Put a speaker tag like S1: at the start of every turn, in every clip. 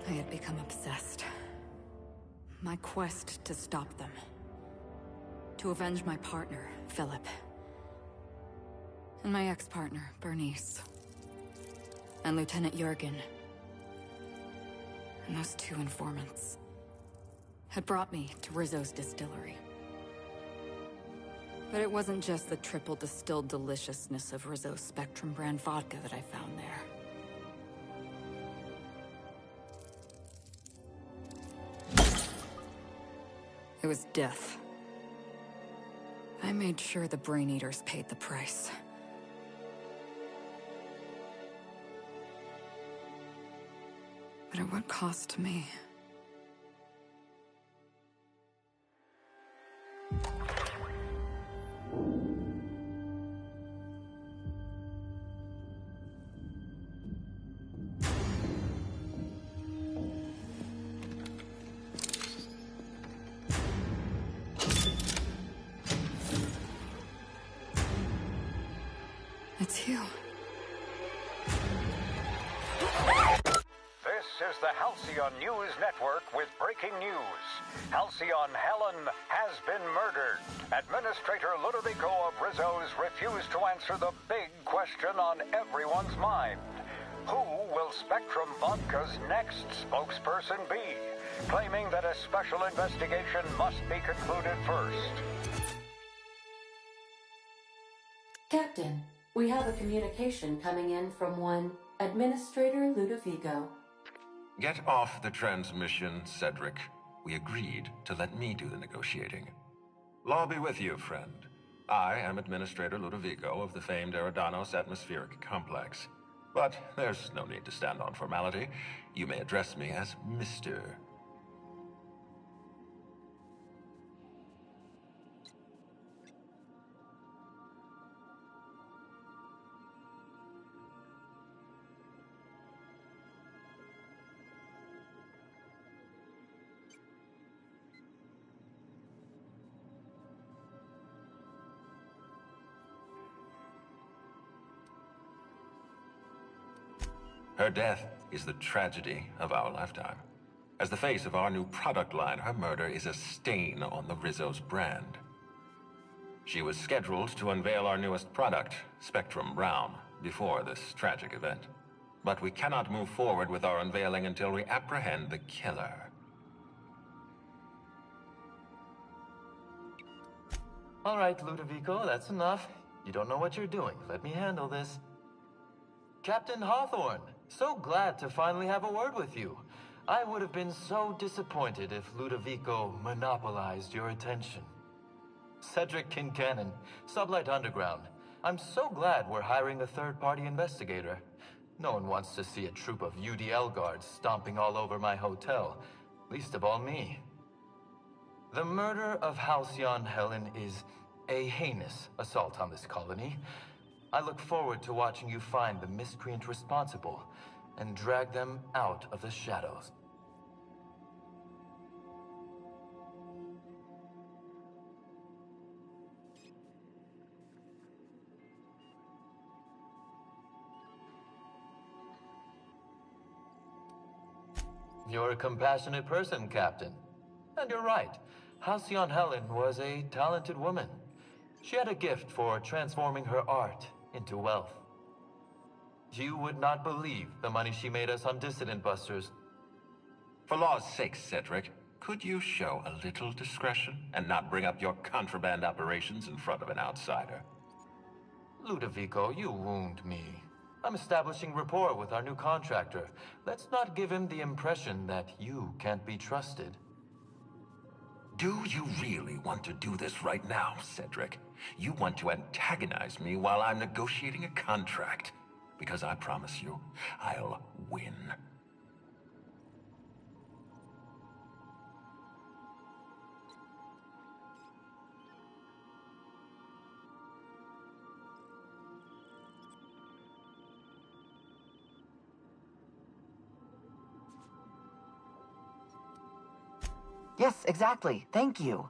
S1: I had become obsessed. My quest to stop them. To avenge my partner, Philip. And my ex-partner, Bernice. And Lieutenant Jurgen. And those two informants had brought me to Rizzo's distillery. But it wasn't just the triple distilled deliciousness of Rizzo's Spectrum brand vodka that I found there. It was death. I made sure the Brain Eaters paid the price. But at what cost to me? It's you.
S2: This is the Halcyon News Network with breaking news. Halcyon Helen has been murdered. Administrator Ludovico of Rizzo's refused to answer the big question on everyone's mind. Who will Spectrum Vodka's next spokesperson be? Claiming that a special investigation must be concluded first.
S3: Captain, we have a communication coming in from one Administrator Ludovico.
S4: Get off the transmission, Cedric. We agreed to let me do the negotiating. Law be with you, friend. I am Administrator Ludovico of the famed Eridanos Atmospheric Complex. But there's no need to stand on formality. You may address me as Mr. Her death is the tragedy of our lifetime. As the face of our new product line, her murder is a stain on the Rizzo's brand. She was scheduled to unveil our newest product, Spectrum Brown, before this tragic event. But we cannot move forward with our unveiling until we apprehend the killer.
S5: All right, Ludovico, that's enough. You don't know what you're doing. Let me handle this. Captain Hawthorne, so glad to finally have a word with you. I would have been so disappointed if Ludovico monopolized your attention. Cedric Kincannon, Sublight Underground. I'm so glad we're hiring a third-party investigator. No one wants to see a troop of UDL guards stomping all over my hotel, least of all me. The murder of Halcyon Helen is a heinous assault on this colony. I look forward to watching you find the miscreant responsible and drag them out of the shadows. You're a compassionate person, Captain. And you're right. Halcyon Helen was a talented woman. She had a gift for transforming her art into wealth. You would not believe the money she made us on Dissident Busters.
S4: For law's sake, Cedric, could you show a little discretion and not bring up your contraband operations in front of an outsider?
S5: Ludovico, you wound me. I'm establishing rapport with our new contractor. Let's not give him the impression that you can't be trusted.
S4: Do you really want to do this right now, Cedric? You want to antagonize me while I'm negotiating a contract. Because I promise you, I'll win.
S6: Yes, exactly. Thank you.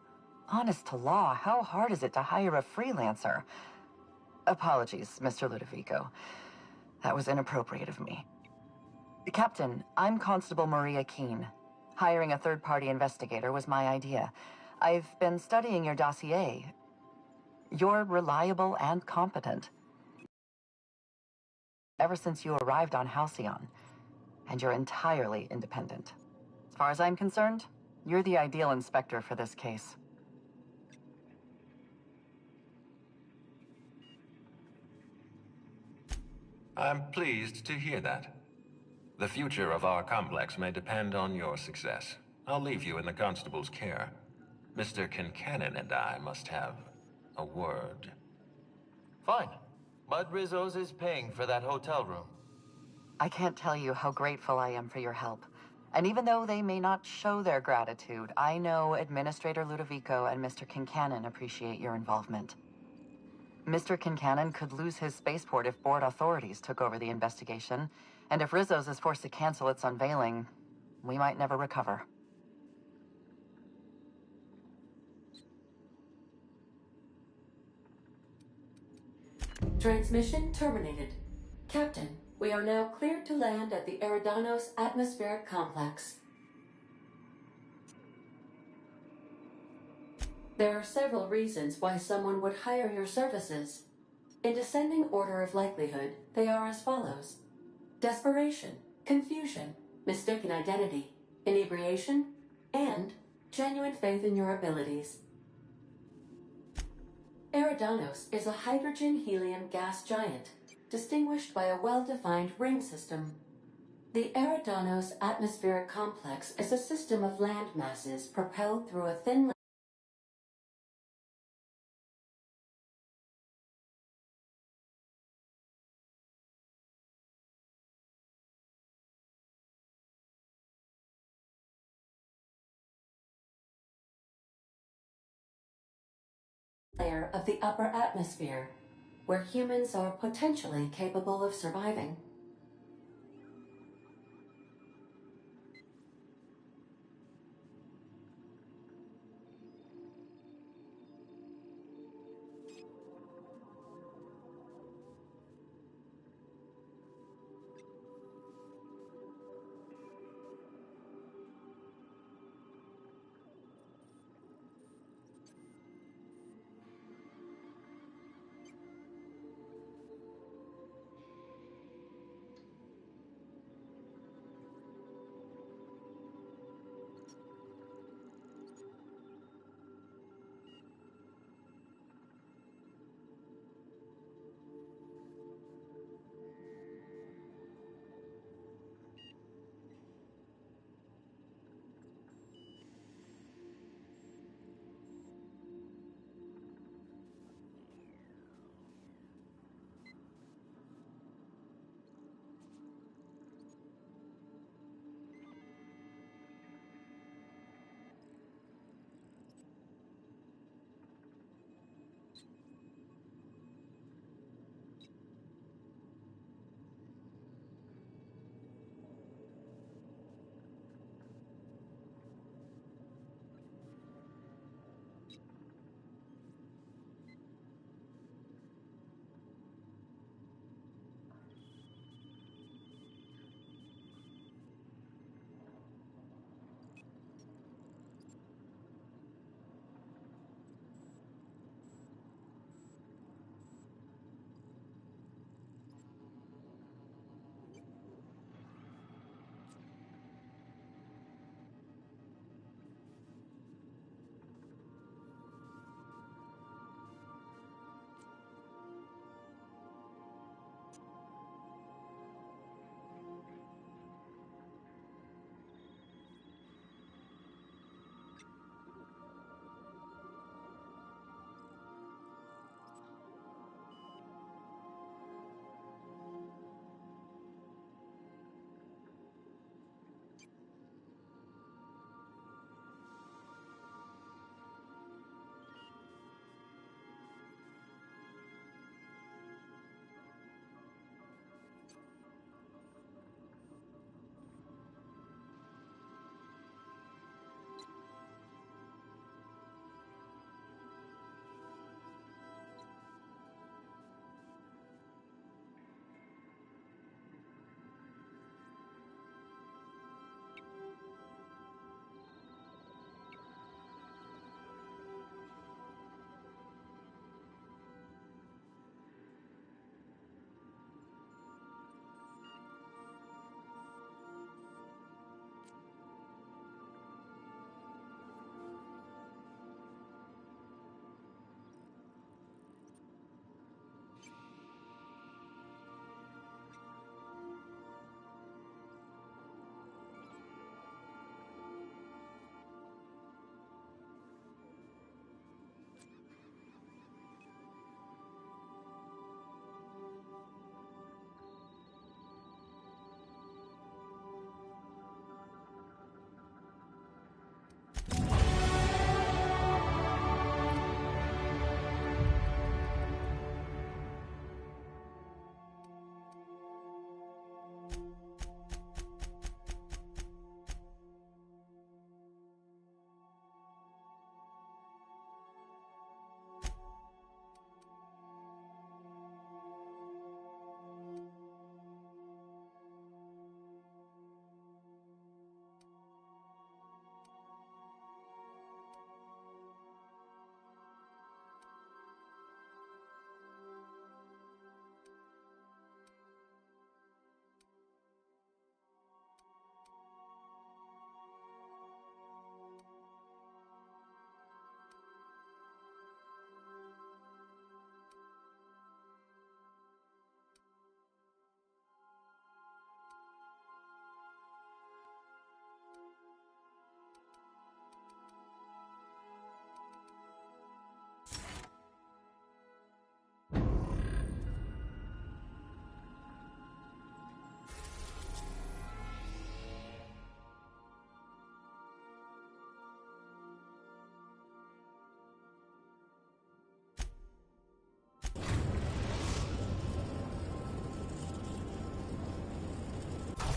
S6: Honest to law, how hard is it to hire a freelancer? Apologies, Mr. Ludovico. That was inappropriate of me. Captain, I'm Constable Maria Keene. Hiring a third-party investigator was my idea. I've been studying your dossier. You're reliable and competent. Ever since you arrived on Halcyon, and you're entirely independent. As far as I'm concerned, you're the ideal inspector for this case.
S4: I'm pleased to hear that. The future of our complex may depend on your success. I'll leave you in the constable's care. Mr. Kincannon and I must have a word.
S5: Fine. But Rizzo's is paying for that hotel room.
S6: I can't tell you how grateful I am for your help. And even though they may not show their gratitude, I know Administrator Ludovico and Mr. Kincannon appreciate your involvement. Mr. Kincannon could lose his spaceport if board authorities took over the investigation, and if Rizzo's is forced to cancel its unveiling, we might never recover.
S3: Transmission terminated. Captain, we are now cleared to land at the Eridanos Atmospheric Complex. There are several reasons why someone would hire your services. In descending order of likelihood, they are as follows: desperation, confusion, mistaken identity, inebriation, and genuine faith in your abilities. Eridanos is a hydrogen-helium gas giant, distinguished by a well-defined ring system. The Eridanos Atmospheric Complex is a system of land masses propelled through a thin layer of the upper atmosphere, where humans are potentially capable of surviving.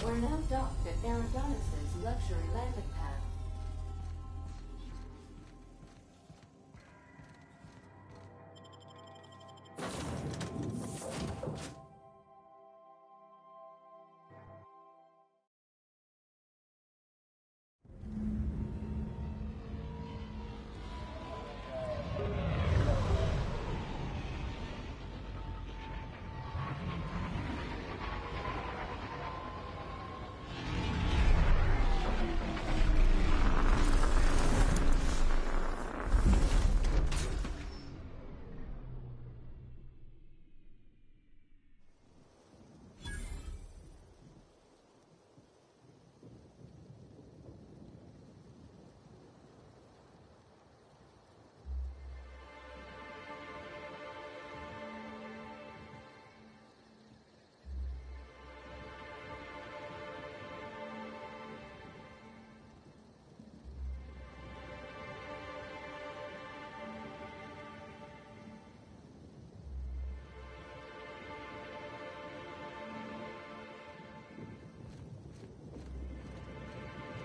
S3: We're now docked at Eridanos' luxury landing pad.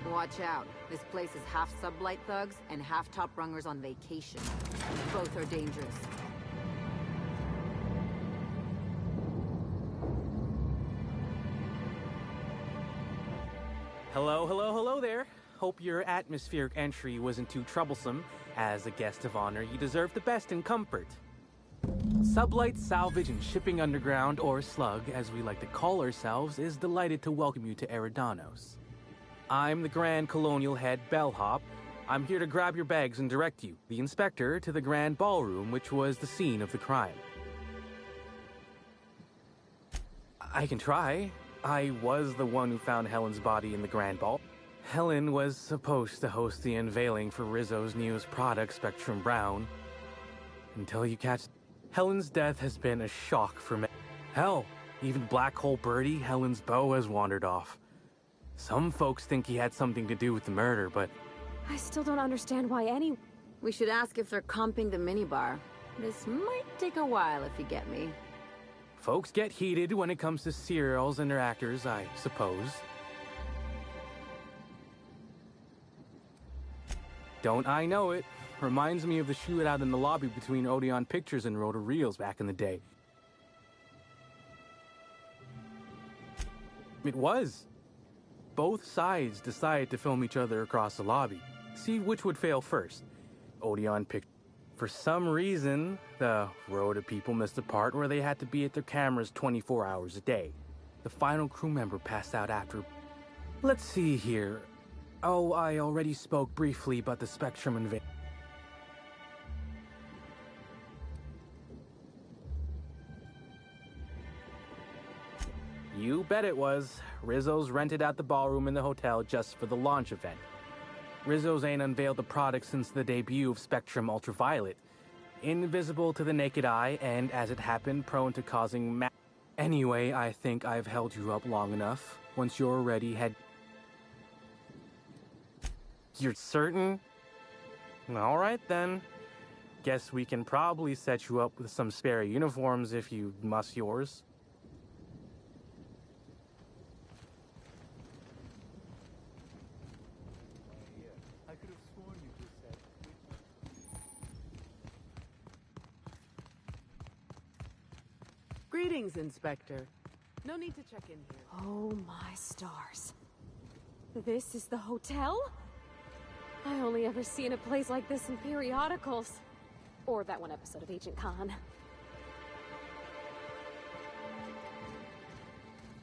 S7: Watch out. This place is half sublight thugs and half top rungers on vacation. Both are dangerous.
S8: Hello there. Hope your atmospheric entry wasn't too troublesome. As a guest of honor, you deserve the best in comfort. Sublight Salvage and Shipping Underground, or Slug, as we like to call ourselves, is delighted to welcome you to Eridanos. I'm the Grand Colonial Head Bellhop. I'm here to grab your bags and direct you, the inspector, to the Grand Ballroom, which was the scene of the crime. I can try. I was the one who found Helen's body in the Grand Ball. Helen was supposed to host the unveiling for Rizzo's newest product, Spectrum Brown. Until you catch... Helen's death has been a shock for me. Hell, even Black Hole Birdie, Helen's beau, has wandered off. Some folks think he had something to do with the murder, but...
S9: I still don't understand why any...
S7: We should ask if they're comping the minibar. This might take a while, if you get me.
S8: Folks get heated when it comes to serials and their actors, I suppose. Don't I know it? Reminds me of the shootout in the lobby between Odeon Pictures and Rota Reels back in the day. It was. Both sides decided to film each other across the lobby. See which would fail first. Odeon Pictures. For some reason, the Rota people missed the part where they had to be at their cameras 24 hours a day. The final crew member passed out after... Let's see here. Oh, I already spoke briefly about the Spectrum invasion. You bet it was. Rizzo's rented out the ballroom in the hotel just for the launch event. Rizzo's ain't unveiled the product since the debut of Spectrum Ultraviolet. Invisible to the naked eye, and as it happened, prone to causing Anyway, I think I've held you up long enough. Once you're ready, head... You're certain? Alright then. Guess we can probably set you up with some spare uniforms if you must yours.
S10: Greetings, Inspector. No need to check in here.
S9: Oh my stars. This is the hotel? I only ever seen a place like this in periodicals. Or that one episode of Agent Khan.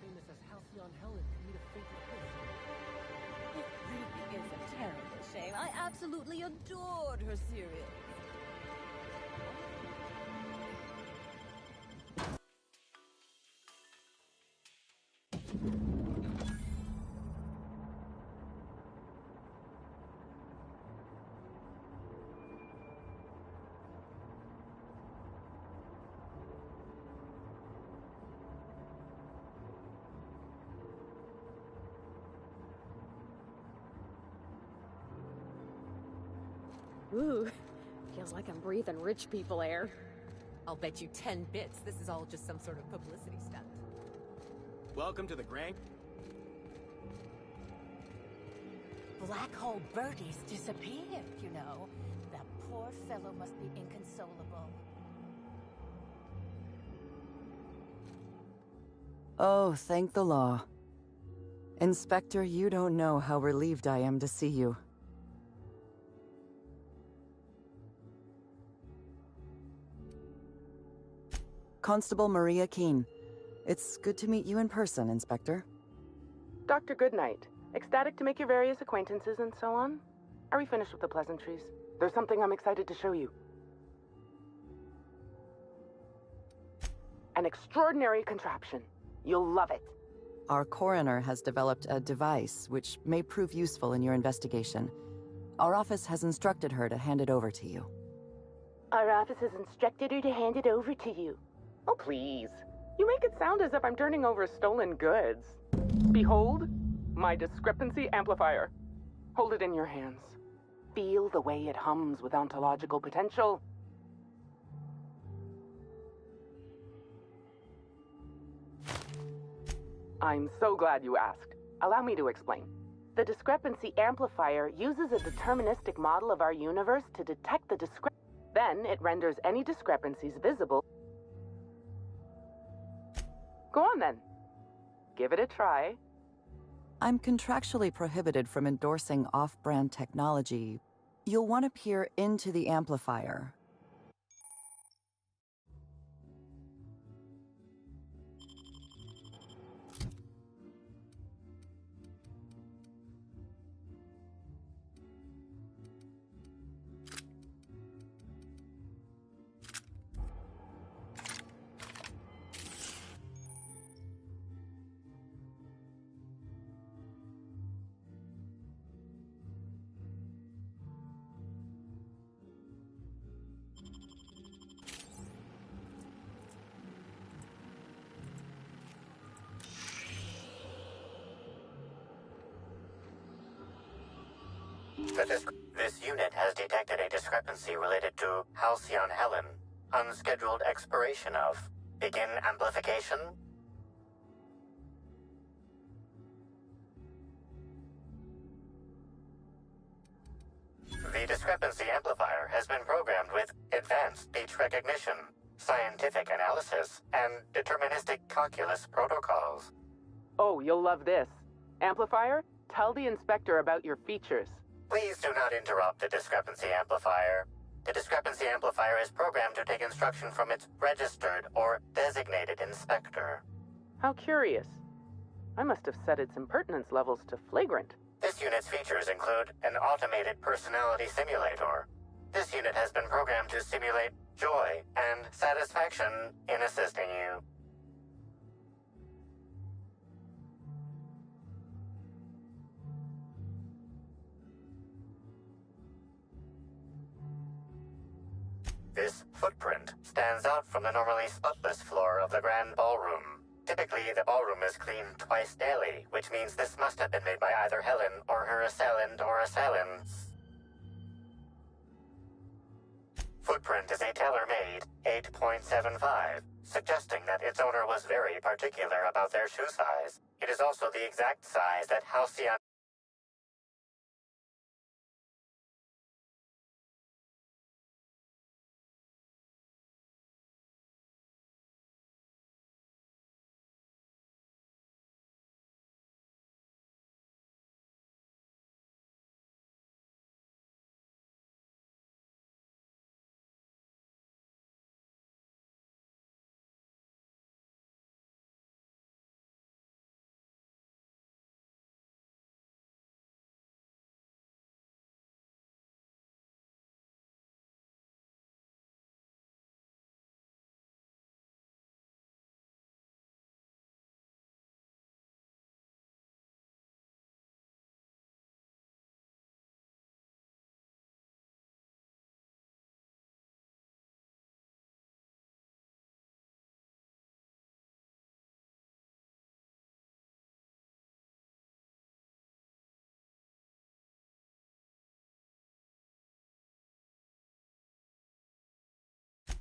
S10: Famous as Halcyon Helen can meet a fate like this.
S11: It really is a terrible shame. I absolutely adored her cereal.
S9: Ooh, feels like I'm breathing rich people air.
S11: I'll bet you 10 bits this is all just some sort of publicity stunt.
S12: Welcome to the Grand...
S11: black hole Birdie's disappeared, you know. That poor fellow must be inconsolable.
S6: Oh, thank the law. Inspector, you don't know how relieved I am to see you. Constable Maria Keene. It's good to meet you in person, Inspector.
S12: Dr. Goodnight. Ecstatic to make your various acquaintances and so on. Are we finished with the pleasantries? There's something I'm excited to show you. An extraordinary contraption. You'll love it.
S6: Our coroner has developed a device which may prove useful in your investigation. Our office has instructed her to hand it over to you.
S12: Our office has instructed her to hand it over to you. Oh, please. You make it sound as if I'm turning over stolen goods. Behold, my discrepancy amplifier. Hold it in your hands. Feel the way it hums with ontological potential. I'm so glad you asked. Allow me to explain. The discrepancy amplifier uses a deterministic model of our universe to detect the discrepancy. Then it renders any discrepancies visible. Go on then. Give it a try.
S6: I'm contractually prohibited from endorsing off-brand technology. You'll want to peer into the amplifier.
S13: This unit has detected a discrepancy related to Halcyon Helen. Unscheduled expiration of. Begin amplification. The discrepancy amplifier has been programmed with advanced speech recognition, scientific analysis, and deterministic calculus protocols.
S12: Oh, you'll love this. Amplifier, tell the inspector about your features.
S13: Please do not interrupt the discrepancy amplifier. The discrepancy amplifier is programmed to take instruction from its registered or designated inspector.
S12: How curious. I must have set its impertinence levels to flagrant.
S13: This unit's features include an automated personality simulator. This unit has been programmed to simulate joy and satisfaction in assisting you. This footprint stands out from the normally spotless floor of the grand ballroom. Typically, the ballroom is cleaned twice daily, which means this must have been made by either Helen or her assailant or assailants. Footprint is a tailor-made 8.75, suggesting that its owner was very particular about their shoe size. It is also the exact size that Halcyon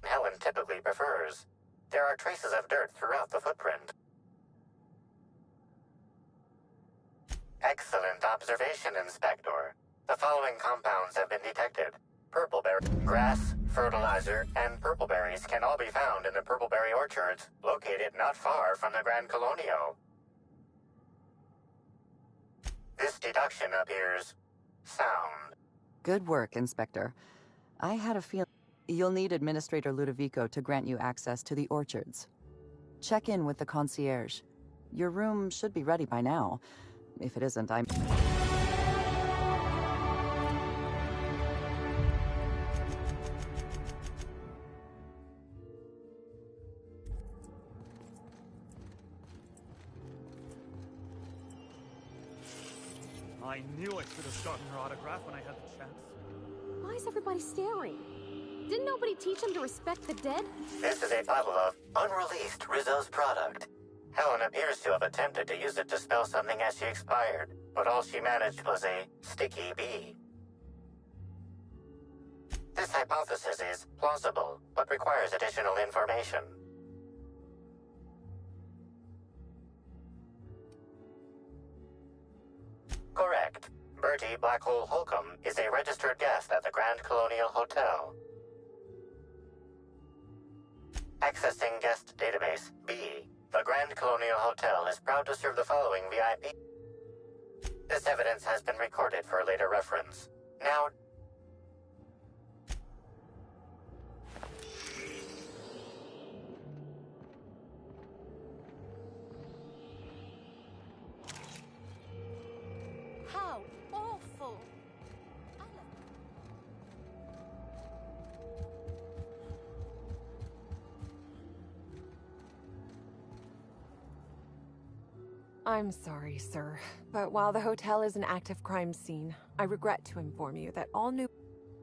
S13: Helen typically prefers. There are traces of dirt throughout the footprint. Excellent observation, Inspector. The following compounds have been detected. Purpleberry, grass, fertilizer, and purpleberries can all be found in the purpleberry orchards, located not far from the Grand Colonio. This deduction appears sound.
S6: Good work, Inspector. I had a feeling you'll need Administrator Ludovico to grant you access to the orchards. Check in with the concierge. Your room should be ready by now. If it isn't, I'm...
S10: I knew I should have gotten her autograph when I had the chance.
S9: Why is everybody staring? Didn't nobody teach them to respect the dead?
S13: This is a bottle of unreleased Rizzo's product. Helen appears to have attempted to use it to spell something as she expired, but all she managed was a sticky bee. This hypothesis is plausible, but requires additional information. Correct. Bertie Blackhole Holcomb is a registered guest at the Grand Colonial Hotel. Accessing guest database B. The Grand Colonial Hotel is proud to serve the following VIP. This evidence has been recorded for later reference. Now...
S11: How awful!
S9: I'm sorry, sir, but while the hotel is an active crime scene, I regret to inform you that all new...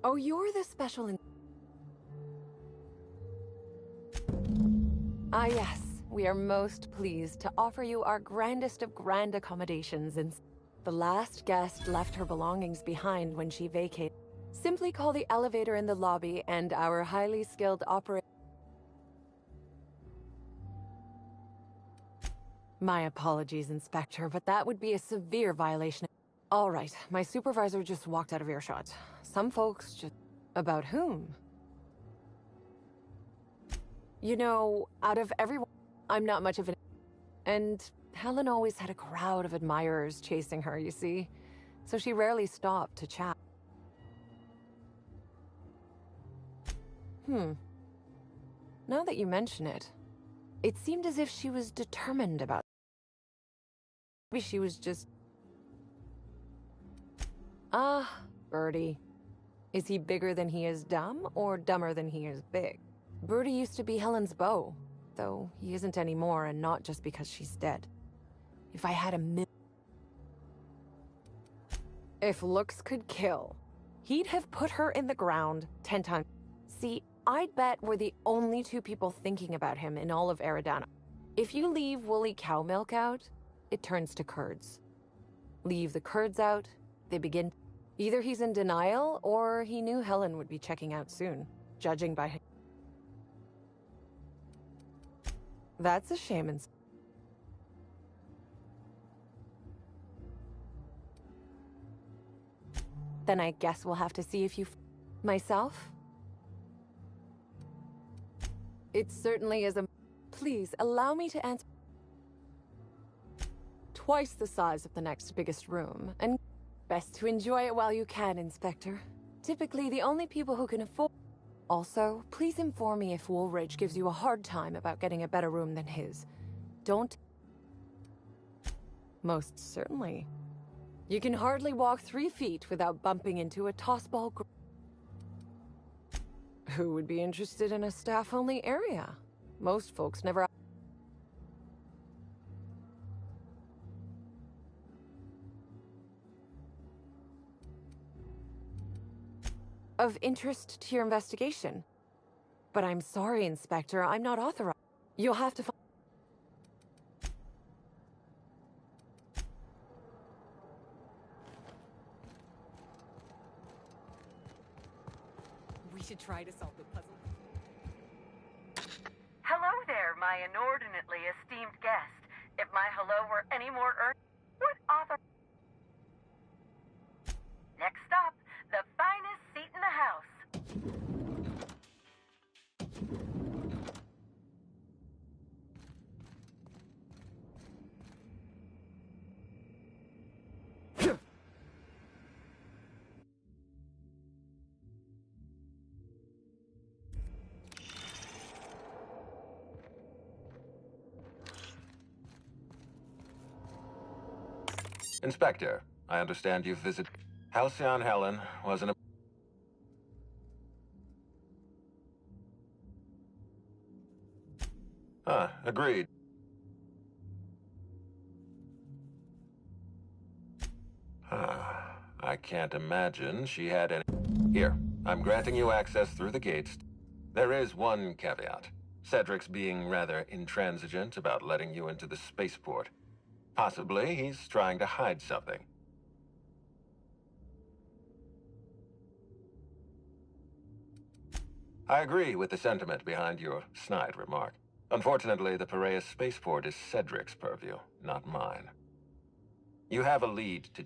S9: Oh, you're the special... Ah, yes. We are most pleased to offer you our grandest of grand accommodations in... The last guest left her belongings behind when she vacated. Simply call the elevator in the lobby and our highly skilled operator... My apologies, Inspector, but that would be a severe violation. All right, my supervisor just walked out of earshot. Some folks just... About whom? You know, out of everyone, I'm not much of an... And Helen always had a crowd of admirers chasing her, you see? So she rarely stopped to chat. Now that you mention it, it seemed as if she was determined about... Maybe she was just... Ah, Bertie. Is he bigger than he is dumb, or dumber than he is big? Bertie used to be Helen's beau, though he isn't anymore, and not just because she's dead. If I had If looks could kill, he'd have put her in the ground 10 times. See, I'd bet we're the only two people thinking about him in all of Eridano. If you leave woolly cow milk out, it turns to curds. Leave the curds out, they begin... Either he's in denial, or he knew Helen would be checking out soon, judging by him. That's a shame. Then I guess we'll have to see if you... Myself? It certainly is a... Please, allow me to answer... Twice the size of the next biggest room, and best to enjoy it while you can, Inspector. Typically, the only people who can afford... Also, please inform me if Woolridge gives you a hard time about getting a better room than his. Don't... Most certainly. You can hardly walk 3 feet without bumping into a tossball... Who would be interested in a staff-only area? Most folks never... Of interest to your investigation. But I'm sorry, Inspector, I'm not authorized. You'll have to...
S14: We should try to solve the puzzle.
S15: Hello there, my inordinately esteemed guest. If my hello were any more what author...
S11: Next stop, the finest seat in the house.
S4: Inspector, I understand you've visited... Halcyon Helen was an... Agreed. I can't imagine she had any... Here, I'm granting you access through the gates. There is one caveat. Cedric's being rather intransigent about letting you into the spaceport. Possibly he's trying to hide something. I agree with the sentiment behind your snide remark. Unfortunately, the Piraeus spaceport is Cedric's purview, not mine. You have a lead to...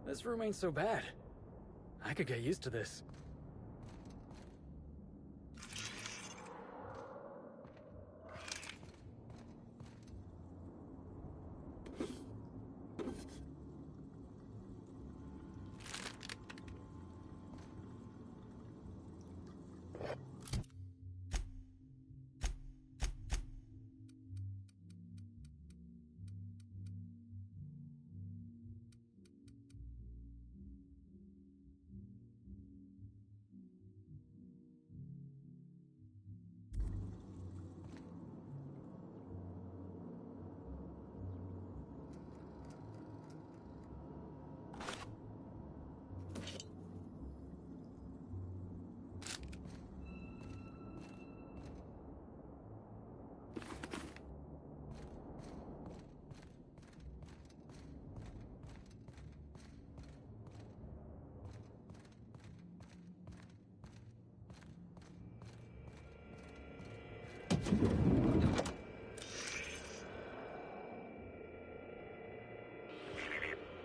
S14: This room ain't so bad. I could get used to this.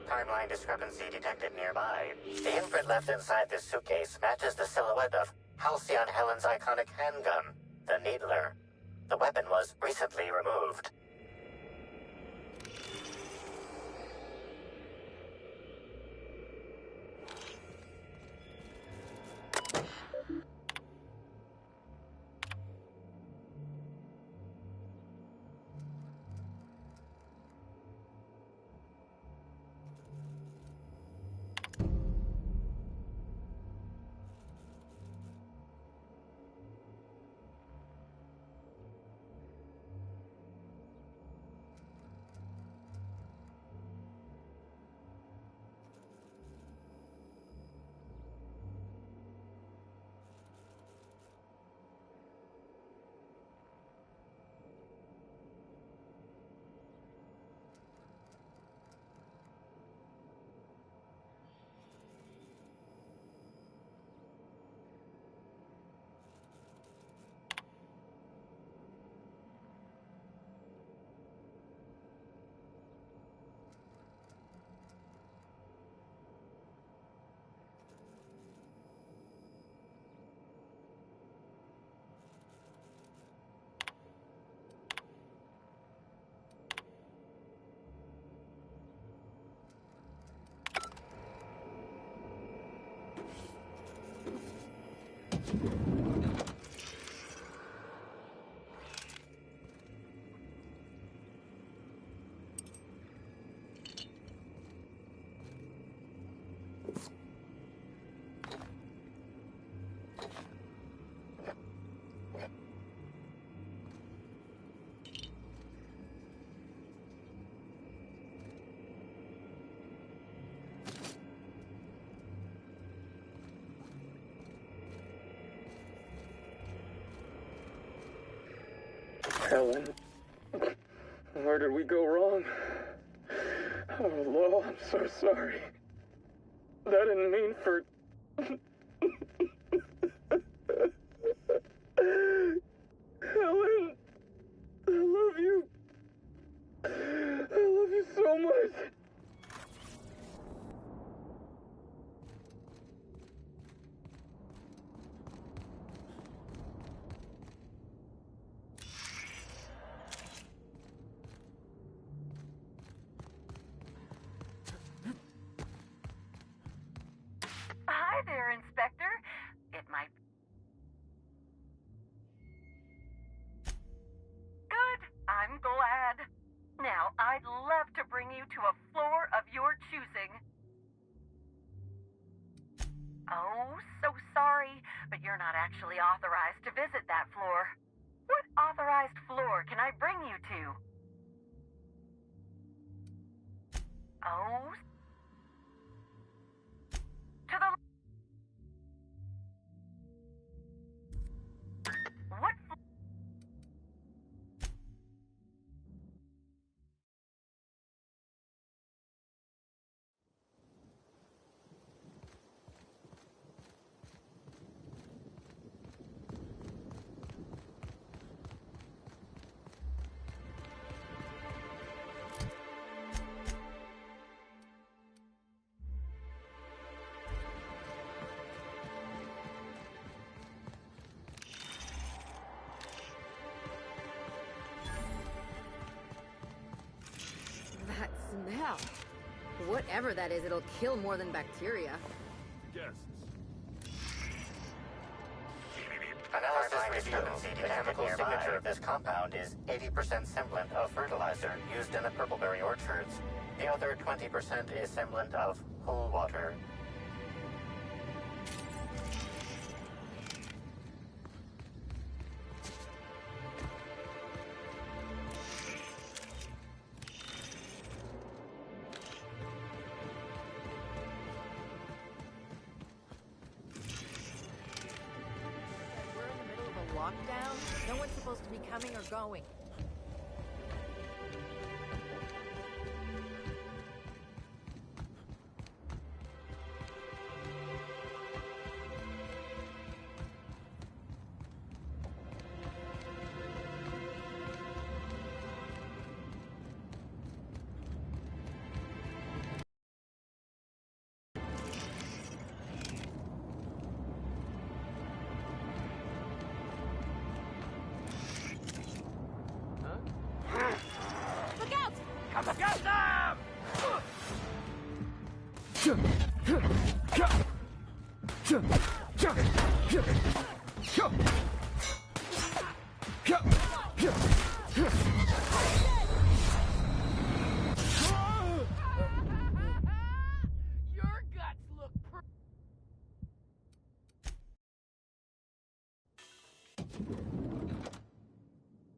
S13: Timeline discrepancy detected nearby. The imprint left inside this suitcase matches the silhouette of Halcyon Helen's iconic handgun, the Needler. The weapon was recently removed.
S12: Helen, where did we go wrong? Oh, Lo, I'm so sorry. That didn't mean for... Helen, I love you. I love you so much.
S15: Hi there, Inspector. It might... Good. I'm glad. Now, I'd love to bring you to a floor of your choosing. Oh, so sorry, but you're not actually authorized to visit that floor. What authorized floor can I bring you to? Oh, to the... What?
S7: That smell. Whatever that is, it'll kill more than bacteria.
S16: Guests.
S13: Analysis reveals the chemical signature of this compound is 80% semblant of fertilizer used in the purpleberry orchards. The other 20% is semblant of whole water.
S7: We're in the middle of a lockdown. No one's supposed to be coming or going.
S11: Look out!
S16: Come get them!
S11: Your guts look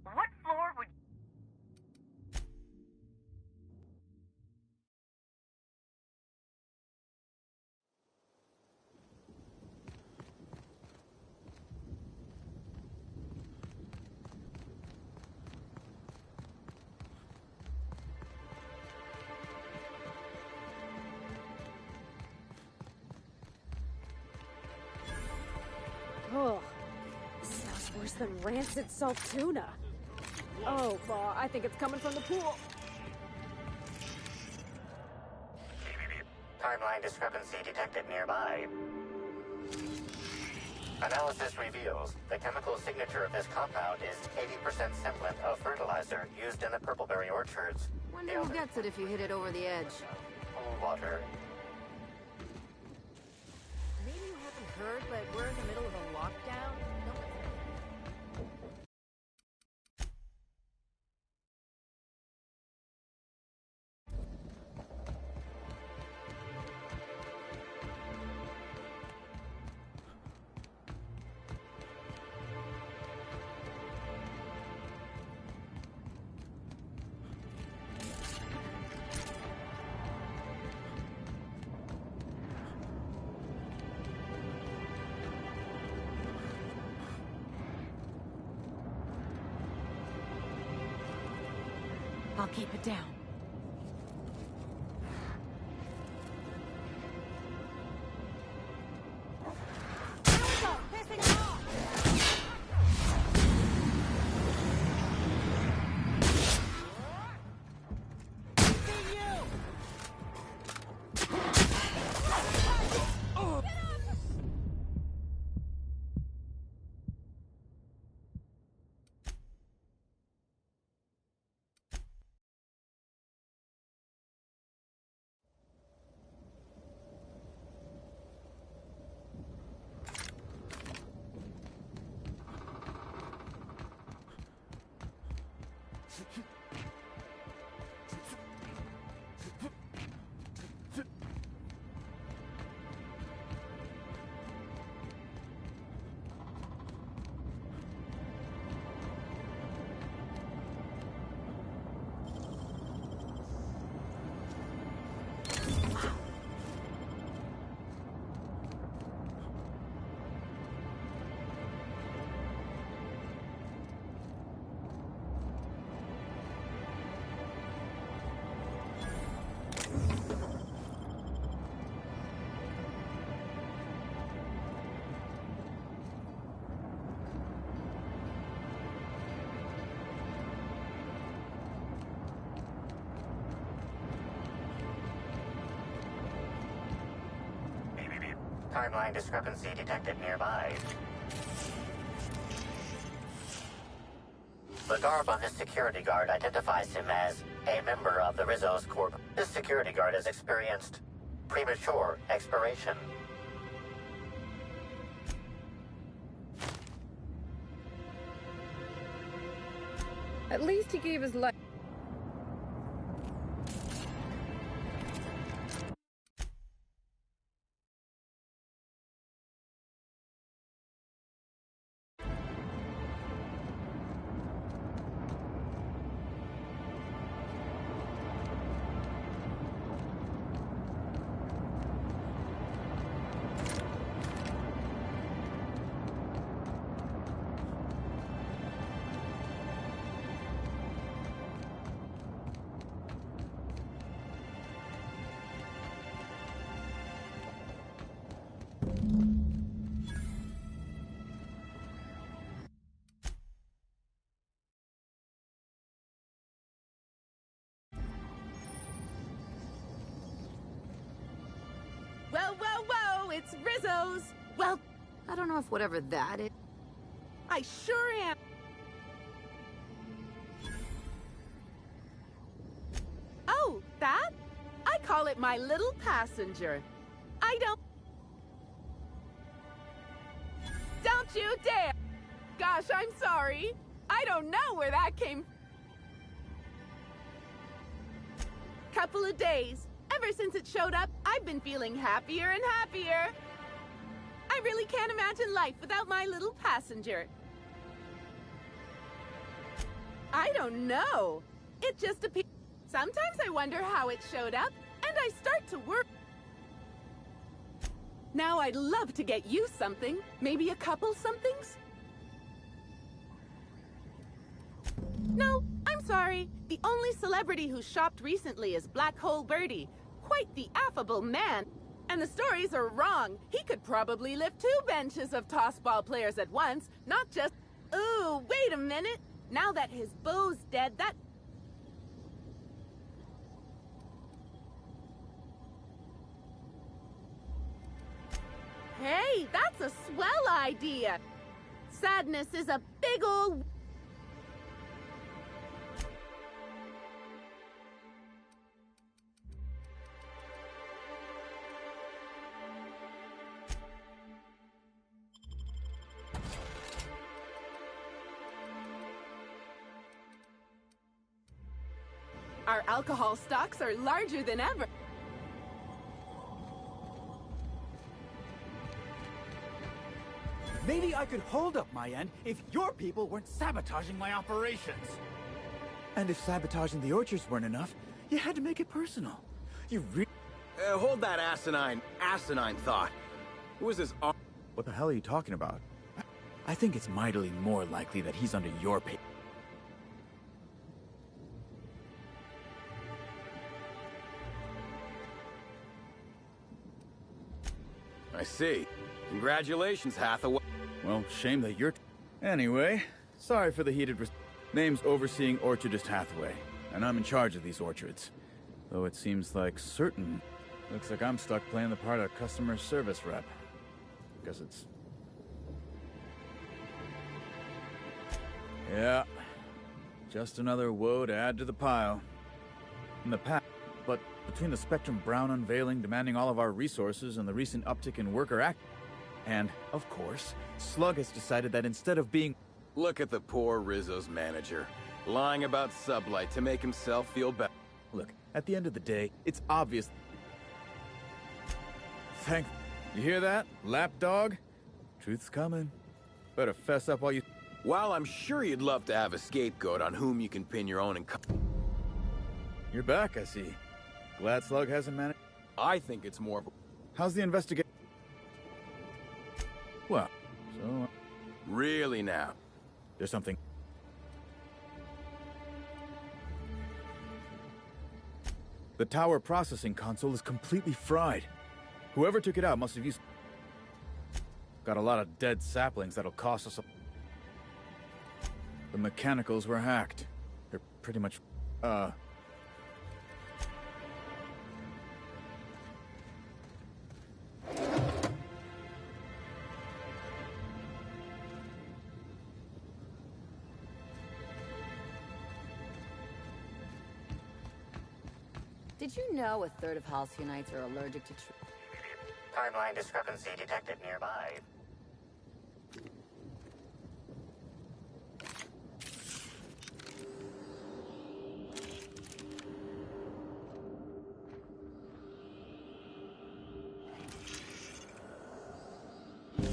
S15: What floor would...
S9: Ugh. Smells worse than rancid salt tuna. Oh, I think it's coming from the pool.
S13: Timeline discrepancy detected nearby. Analysis reveals the chemical signature of this compound is 80% semblant of fertilizer used in the purpleberry orchards.
S7: Wonder who gets it if you hit it over the edge.
S13: Whole water.
S7: Maybe you haven't heard, but we're in the middle of a lockdown.
S9: I'll keep it down.
S13: Timeline discrepancy detected nearby. The garb on this security guard identifies him as a member of the Rizzo's Corp. This security guard has experienced premature expiration.
S9: At least he gave his life.
S17: Whoa, it's Rizzo's! Well,
S7: I don't know if whatever that is.
S17: I sure am. Oh, that? I call it my little passenger. I don't... Don't you dare! Gosh, I'm sorry. I don't know where that came from. Couple of days. Ever since it showed up, I've been feeling happier and happier. I really can't imagine life without my little passenger. I don't know. It just appeared. Sometimes I wonder how it showed up, and I start to work. Now I'd love to get you something. Maybe a couple somethings? No, I'm sorry. The only celebrity who shopped recently is Black Hole Birdie. Quite the affable man. And the stories are wrong. He could probably lift 2 benches of tossball players at once, not just... Ooh, wait a minute. Now that his beau's dead, that... Hey, that's a swell idea. Sadness is a big ol'... Our alcohol stocks are larger than ever.
S18: Maybe I could hold up my end if your people weren't sabotaging my operations. And if sabotaging the orchards weren't enough, you had to make it personal. You
S19: hold that asinine thought. Who is this
S18: What the hell are you talking about? I think it's mightily more likely that he's under your pay.
S19: I see. Congratulations, Hathaway.
S18: Well, shame that you're... Anyway, sorry for the heated... Name's Overseeing Orchardist Hathaway, and I'm in charge of these orchards. Though it seems like certain... Looks like I'm stuck playing the part of customer service rep. Guess it's... Yeah. Just another woe to add to the pile. In the past, but between the Spectrum Brown unveiling demanding all of our resources and the recent uptick in worker act... And, of course, Slug has decided that instead of being...
S19: Look at the poor Rizzo's manager, lying about Sublight to make himself feel better.
S18: Look, at the end of the day, it's obvious... You hear that, lapdog? Truth's coming. Better fess up while you...
S19: While I'm sure you'd love to have a scapegoat on whom you can pin your own...
S18: You're back, I see. Glad Slug hasn't managed...
S19: I think it's more of a...
S18: How's the investigation? Well, so...
S19: Really now?
S18: There's something... The tower processing console is completely fried. Whoever took it out must have used... Got a lot of dead saplings that'll cost us a... The mechanicals were hacked. They're pretty much...
S7: Did you know a third of Halcyonites are allergic to
S13: Timeline discrepancy detected nearby.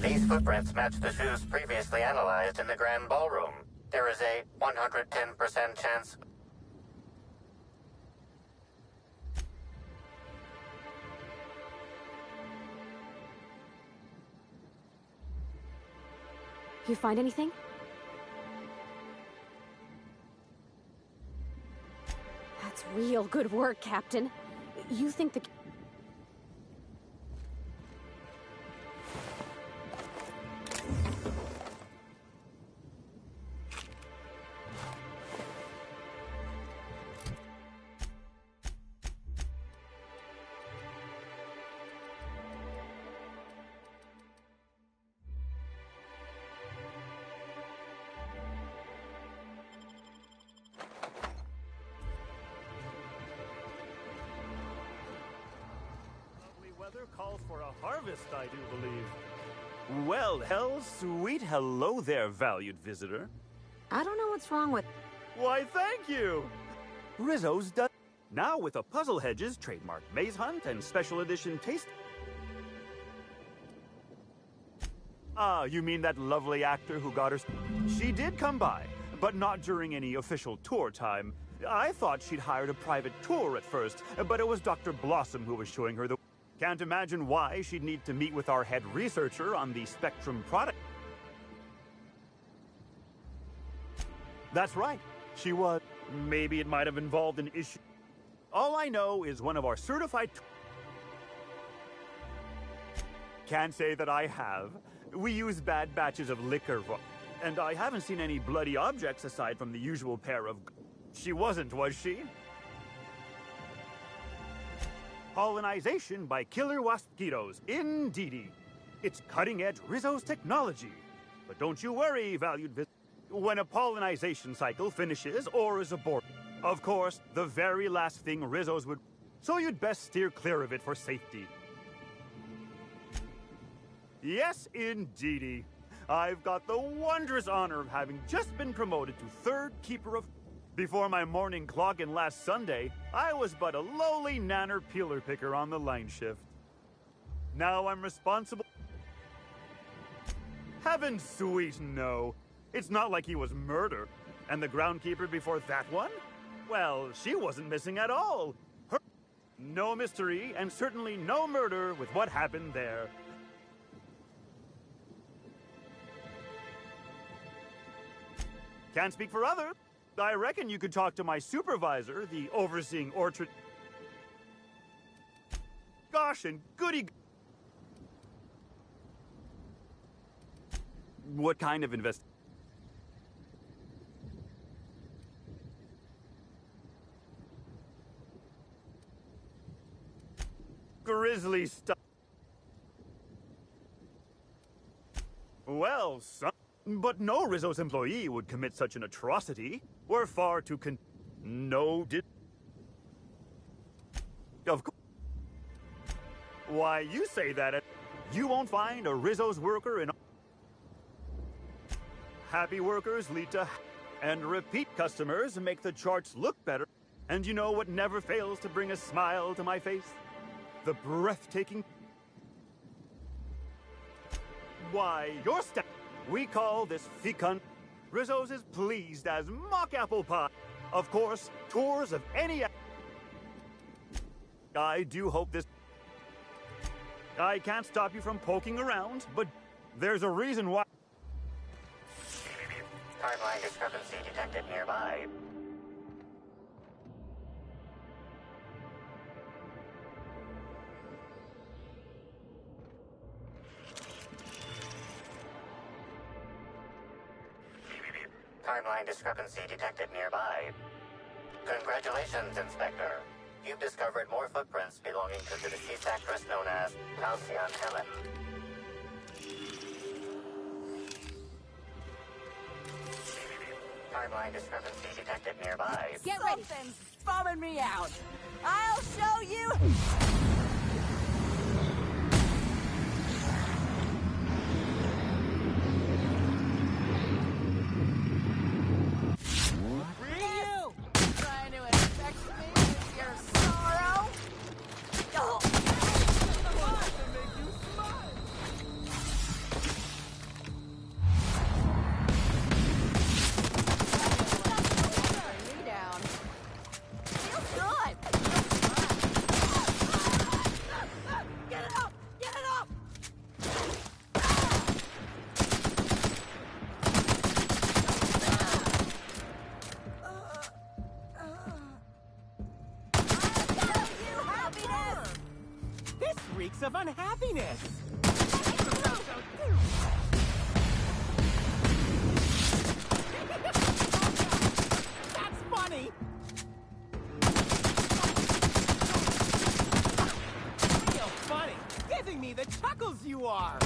S13: These footprints match the shoes previously analyzed in the Grand Ballroom. There is a 110% chance...
S20: You find anything? That's real good work, Captain. You think the...
S21: Calls for a harvest, I do believe. Well, sweet hello there, valued visitor.
S7: I don't know what's wrong with...
S21: Why, thank you! Rizzo's done... Now with a Puzzle Hedges trademark maze hunt and special edition taste... Ah, you mean that lovely actor who got her... She did come by, but not during any official tour time. I thought she'd hired a private tour at first, but it was Dr. Blossom who was showing her the... Can't imagine why she'd need to meet with our head researcher on the Spectrum product. That's right. She was... Maybe it might have involved an issue. All I know is one of our certified... Can't say that I have. We use bad batches of liquor, and I haven't seen any bloody objects aside from the usual pair of... She wasn't, was she? Pollinization by killer mosquitoes, indeedy. It's cutting-edge Rizzo's technology. But don't you worry, valued visitor. When a pollinization cycle finishes or is aborted, of course, the very last thing Rizzo's would... So you'd best steer clear of it for safety. Yes, indeedy. I've got the wondrous honor of having just been promoted to third keeper of... Before my morning clock-in last Sunday, I was but a lowly nanner peeler picker on the line shift. Now I'm responsible... Heaven sweet, no. It's not like he was murdered. And the groundkeeper before that one? Well, she wasn't missing at all. No mystery, and certainly no murder with what happened there. Can't speak for others. I reckon you could talk to my supervisor, the overseeing orchard... Gosh and goody... What kind of invest? Grisly stuff. Well, son. But no Rizzo's employee would commit such an atrocity. We're far too No, did... Of course. Why, you say that you won't find a Rizzo's worker in... Happy workers lead to... And repeat customers make the charts look better. And you know what never fails to bring a smile to my face? The breathtaking... Why, your staff... We call this fecund. Rizzo's is pleased as mock apple pie. Of course, tours of any... I do hope this... I can't stop you from poking around, but there's a reason why...
S13: Timeline discrepancy detected nearby. Timeline discrepancy detected nearby. Congratulations, Inspector. You've discovered more footprints belonging to the deceased actress known as Halcyon Helen. Timeline discrepancy detected nearby.
S11: Get ready. Something's bumming me out. I'll show you.
S8: Of unhappiness. That's funny. Real funny. Giving me the chuckles you are.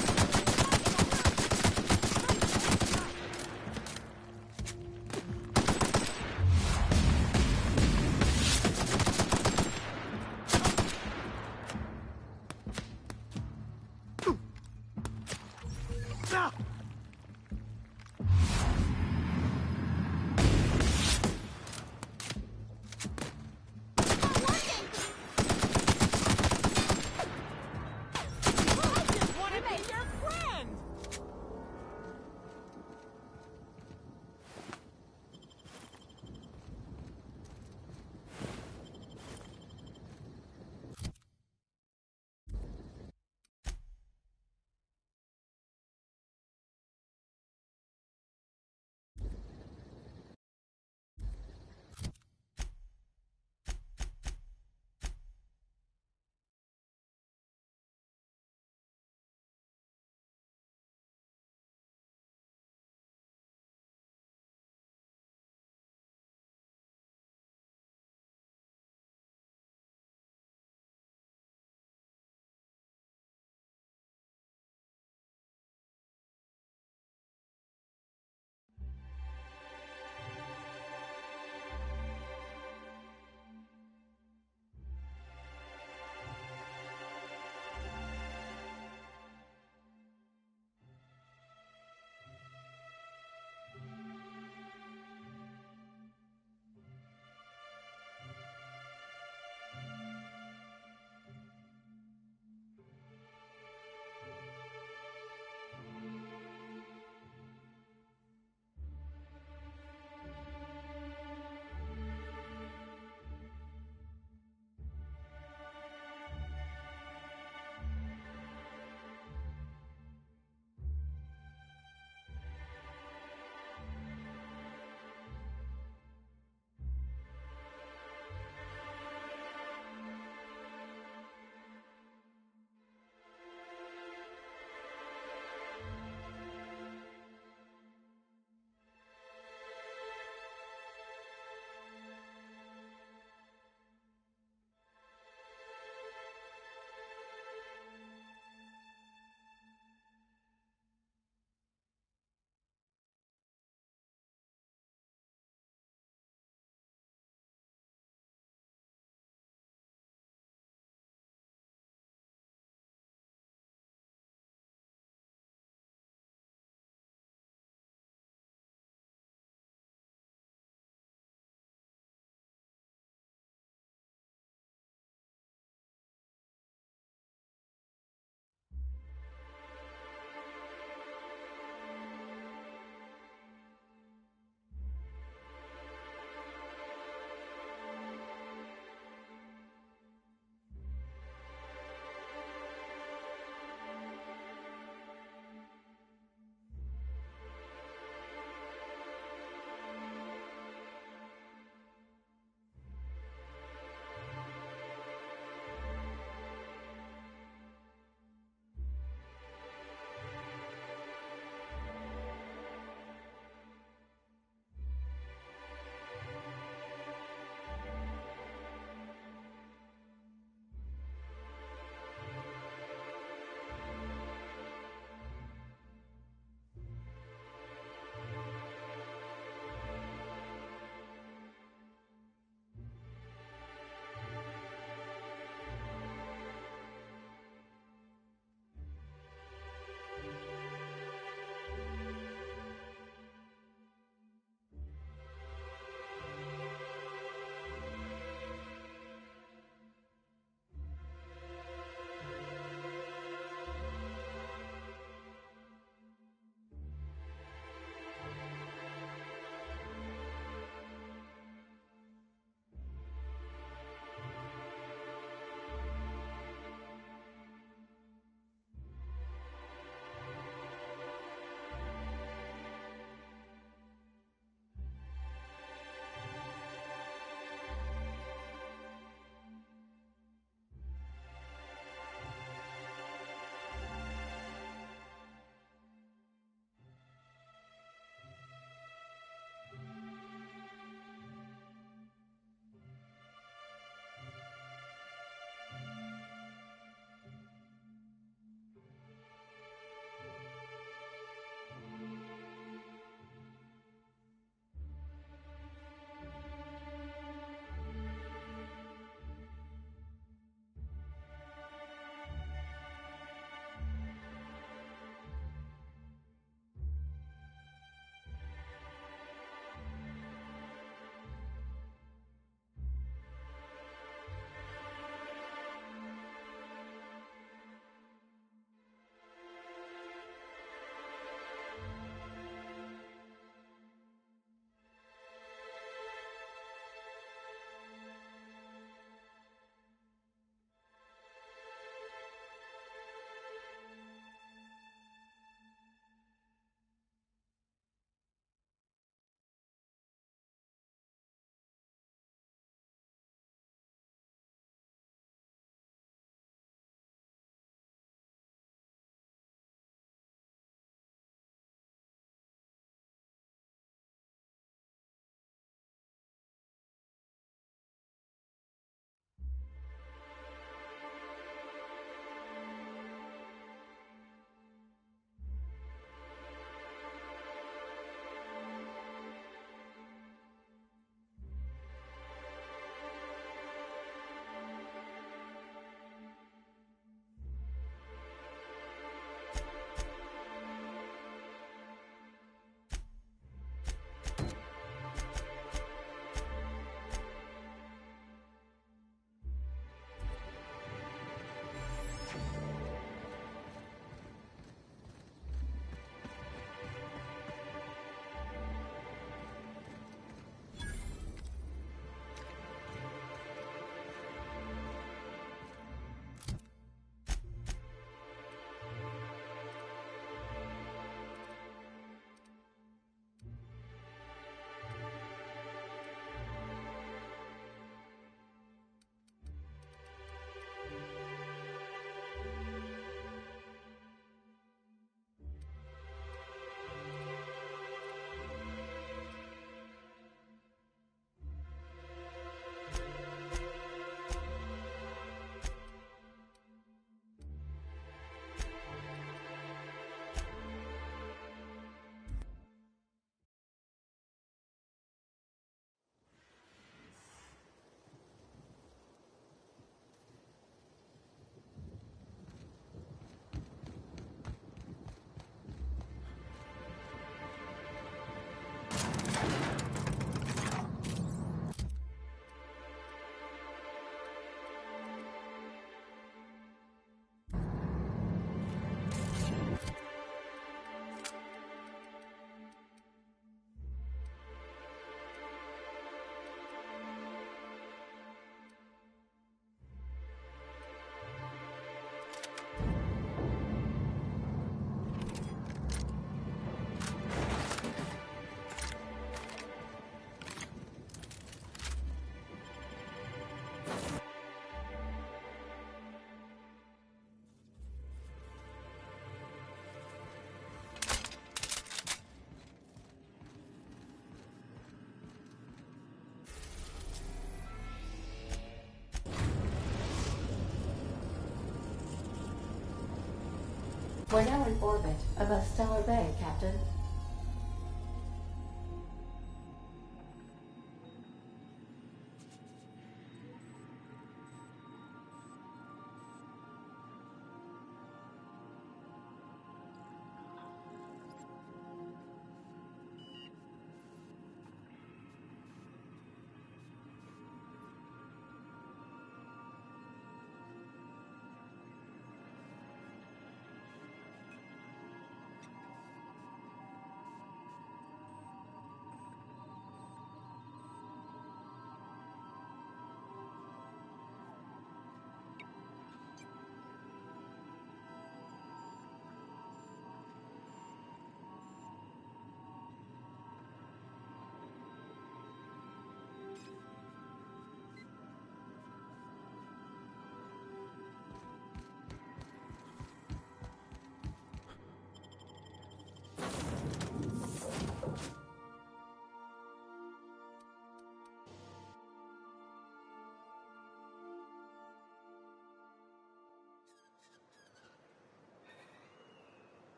S3: We're now in orbit above Stellar Bay, Captain.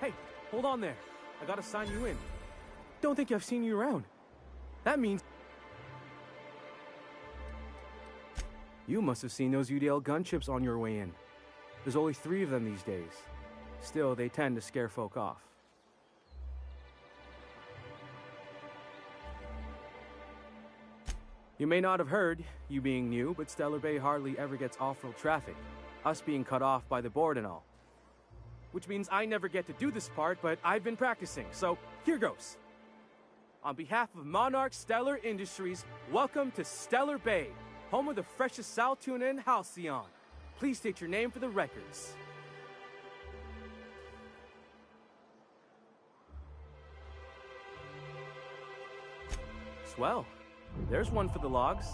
S8: Hey, hold on there. I gotta sign you in. Don't think I've seen you around. That means... You must have seen those UDL gunships on your way in. There's only 3 of them these days. Still, they tend to scare folk off. You may not have heard, you being new, but Stellar Bay hardly ever gets off-road traffic. Us being cut off by the board and all. Which means I never get to do this part, but I've been practicing, so here goes. On behalf of Monarch Stellar Industries, welcome to Stellar Bay, home of the freshest sal tuna in Halcyon. Please state your name for the records. Swell. There's one for the logs.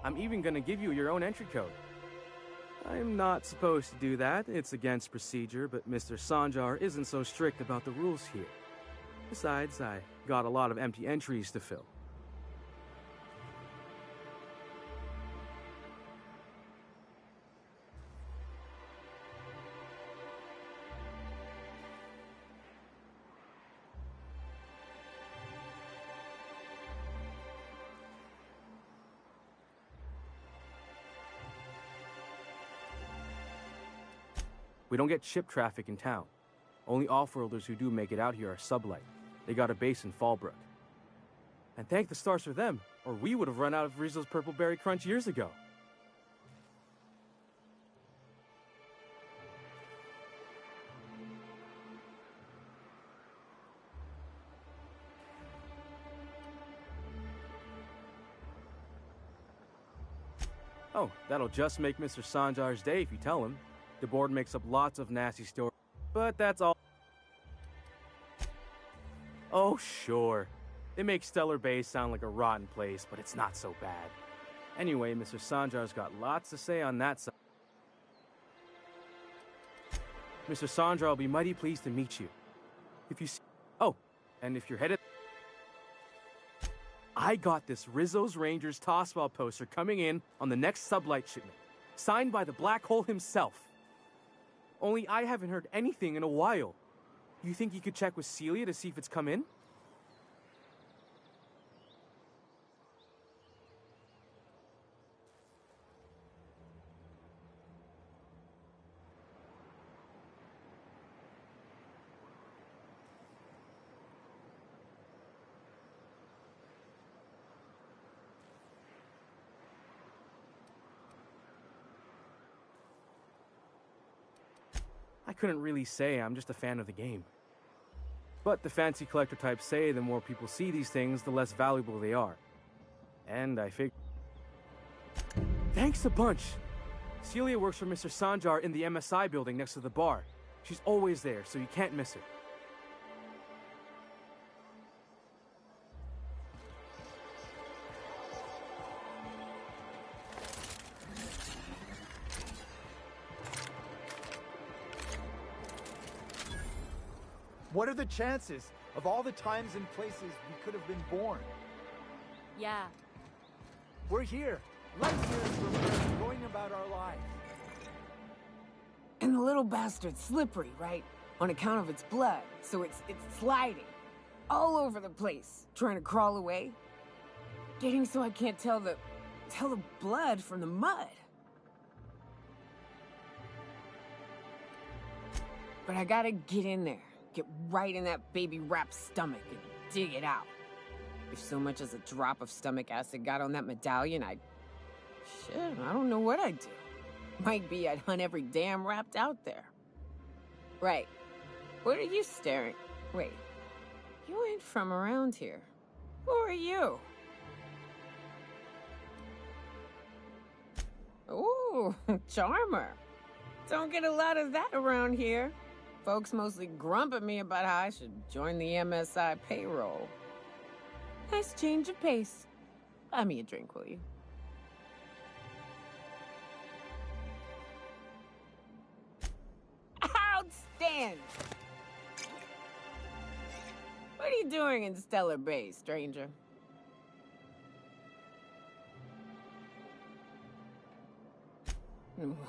S8: I'm even gonna give you your own entry code. I'm not supposed to do that. It's against procedure, but Mr. Sanjar isn't so strict about the rules here. Besides, I got a lot of empty entries to fill. We don't get ship traffic in town. Only off-worlders who do make it out here are Sublight. They got a base in Fallbrook. And thank the stars for them, or we would have run out of Rizzo's Purple Berry Crunch years ago. Oh, that'll just make Mr. Sanjar's day if you tell him. The board makes up lots of nasty stories, but that's all. Oh, sure. They make Stellar Bay sound like a rotten place, but it's not so bad. Anyway, Mr. Sanjar's got lots to say on that side. Mr. Sanjar will be mighty pleased to meet you. If you see... Oh, and if you're headed... I got this Rizzo's Rangers Tosswell poster coming in on the next Sublight shipment, signed by the Black Hole himself. Only I haven't heard anything in a while. You think you could check with Celia to see if it's come in? I couldn't really say. I'm just a fan of the game. But the fancy collector types say the more people see these things, the less valuable they are. And I figured... Thanks a bunch. Celia works for Mr. Sanjar in the MSI building next to the bar. She's always there, so you can't miss her.
S1: What are the chances of all the times and places we could have been born?
S11: Yeah.
S1: We're here, light years from Earth, going about our lives.
S22: And the little bastard's slippery, right? On account of its blood, so it's sliding. All over the place, trying to crawl away. Getting so I can't tell the blood from the mud. But I gotta get in there. Get right in that baby rap's stomach and dig it out. If so much as a drop of stomach acid got on that medallion, shit, I don't know what I'd do. Might be I'd hunt every damn Rapt out there. Right. What are you staring? Wait. You ain't from around here. Who are you? Ooh, charmer. Don't get a lot of that around here. Folks mostly grump at me about how I should join the MSI payroll. Nice change of pace. Buy me a drink, will you? Outstanding! What are you doing in Stellar Bay, stranger?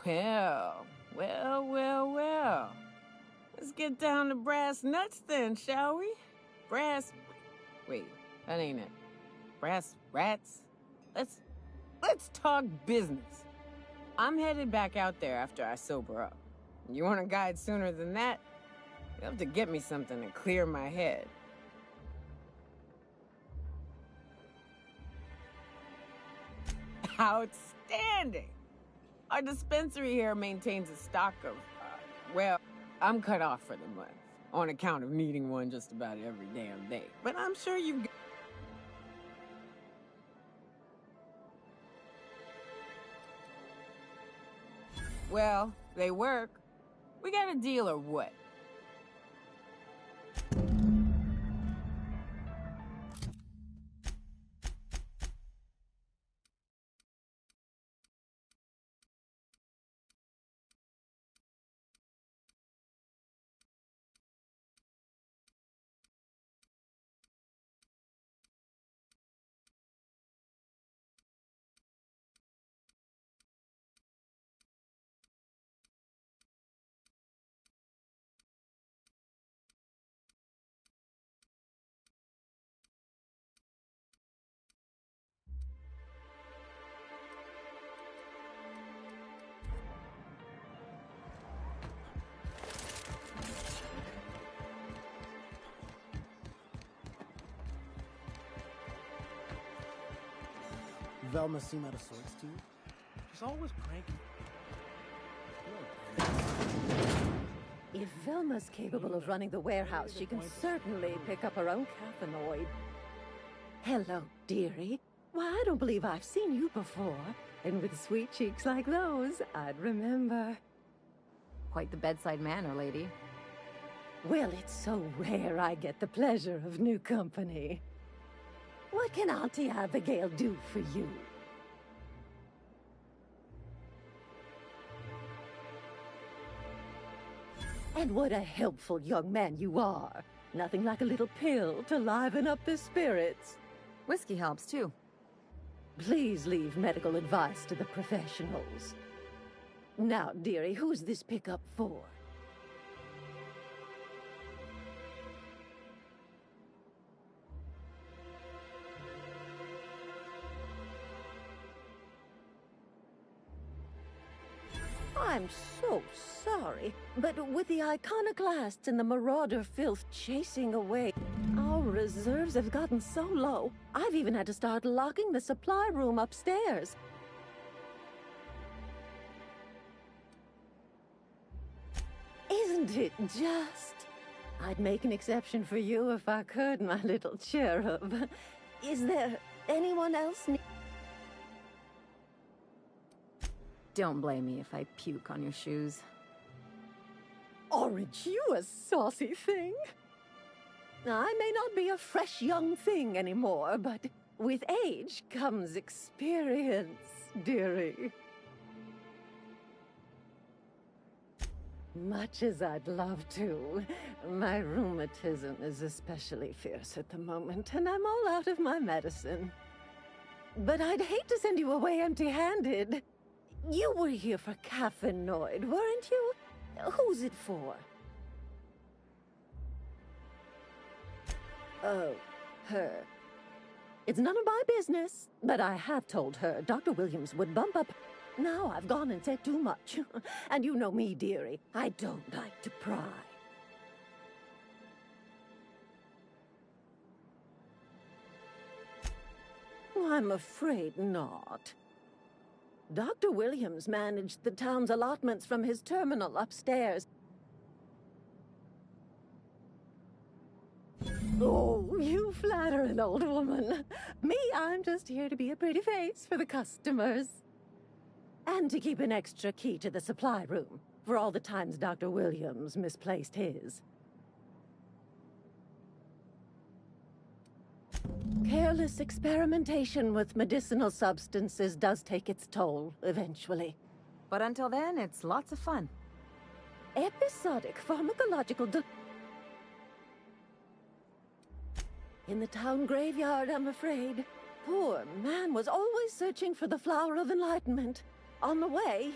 S22: Well. Let's get down to brass nuts then, shall we? Wait, that ain't it. Brass rats? Let's talk business. I'm headed back out there after I sober up. You want a guide sooner than that? You'll have to get me something to clear my head. Outstanding! Our dispensary here maintains a stock of, I'm cut off for the month, on account of needing one just about every damn day. But I'm sure you've got... Well, they work. We got a deal or what?
S10: Velma seem out of sorts to you? She's always cranky.
S23: If Velma's capable of running the warehouse, she can certainly pick up her own caffeinoid. Hello, dearie. Why, I don't believe I've seen you before. And with sweet cheeks like those, I'd remember.
S7: Quite the bedside manner, lady.
S23: Well, it's so rare I get the pleasure of new company. What can Auntie Abigail do for you? And what a helpful young man you are. Nothing like a little pill to liven up the spirits.
S7: Whiskey helps, too.
S23: Please leave medical advice to the professionals. Now, dearie, who's this pickup for? I'm so sorry, but with the iconoclasts and the marauder filth chasing away, our reserves have gotten so low, I've even had to start locking the supply room upstairs. Isn't it just? I'd make an exception for you if I could, my little cherub. Is there anyone else?
S20: Don't blame me if I puke on your shoes.
S23: Aren't you a saucy thing? I may not be a fresh young thing anymore, but with age comes experience, dearie. Much as I'd love to, my rheumatism is especially fierce at the moment, and I'm all out of my medicine. But I'd hate to send you away empty-handed. You were here for Caffeinoid, weren't you? Who's it for? Oh, her. It's none of my business, but I have told her Dr. Williams would bump up. Now I've gone and said too much. And you know me, dearie. I don't like to pry. I'm afraid not. Dr. Williams managed the town's allotments from his terminal upstairs. Oh, you flatter an old woman. Me, I'm just here to be a pretty face for the customers. And to keep an extra key to the supply room, for all the times Dr. Williams misplaced his. Careless experimentation with medicinal substances does take its toll, eventually.
S7: But until then, it's lots of fun.
S23: Episodic pharmacological in the town graveyard, I'm afraid. Poor man was always searching for the flower of enlightenment. On the way,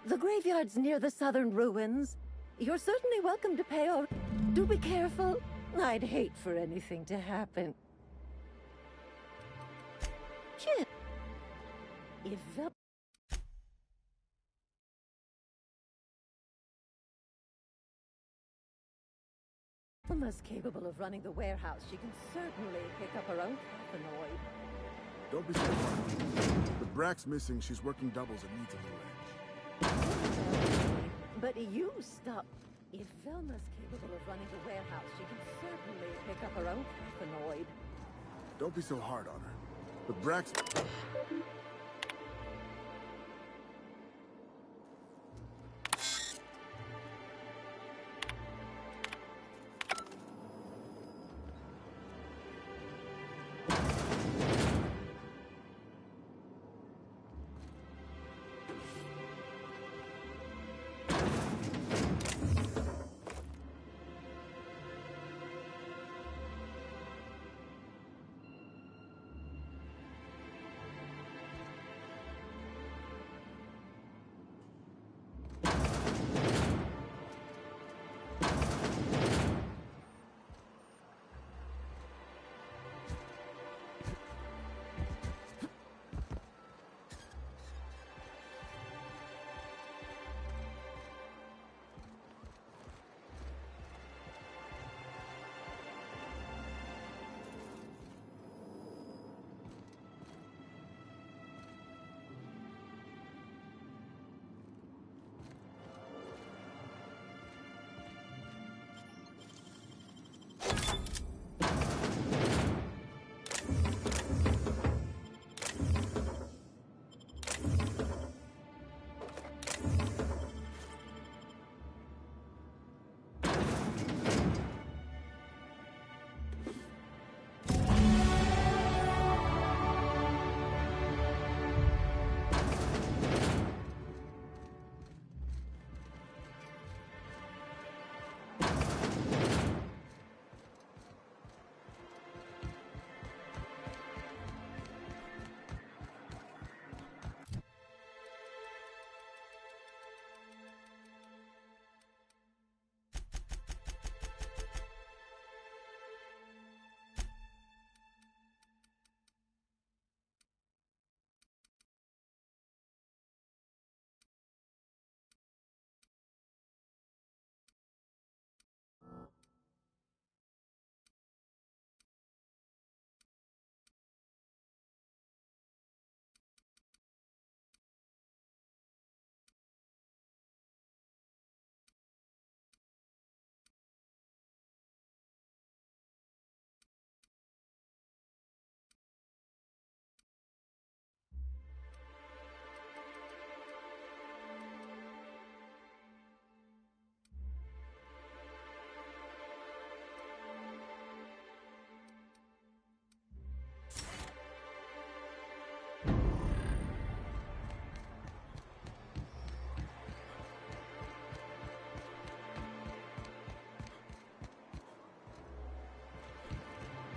S23: the graveyard's near the southern ruins. You're certainly welcome to pay, or do be careful. I'd hate for anything to happen. Chip. If Velma's capable of running the warehouse, she can certainly pick up her own caffeinoid.
S2: Don't be so hard. With Brax missing, she's working doubles and needs a little edge.
S23: But you stop. If Velma's capable of running the warehouse, she can certainly pick up her own caffeinoid.
S2: Don't be so hard on her. With Brax...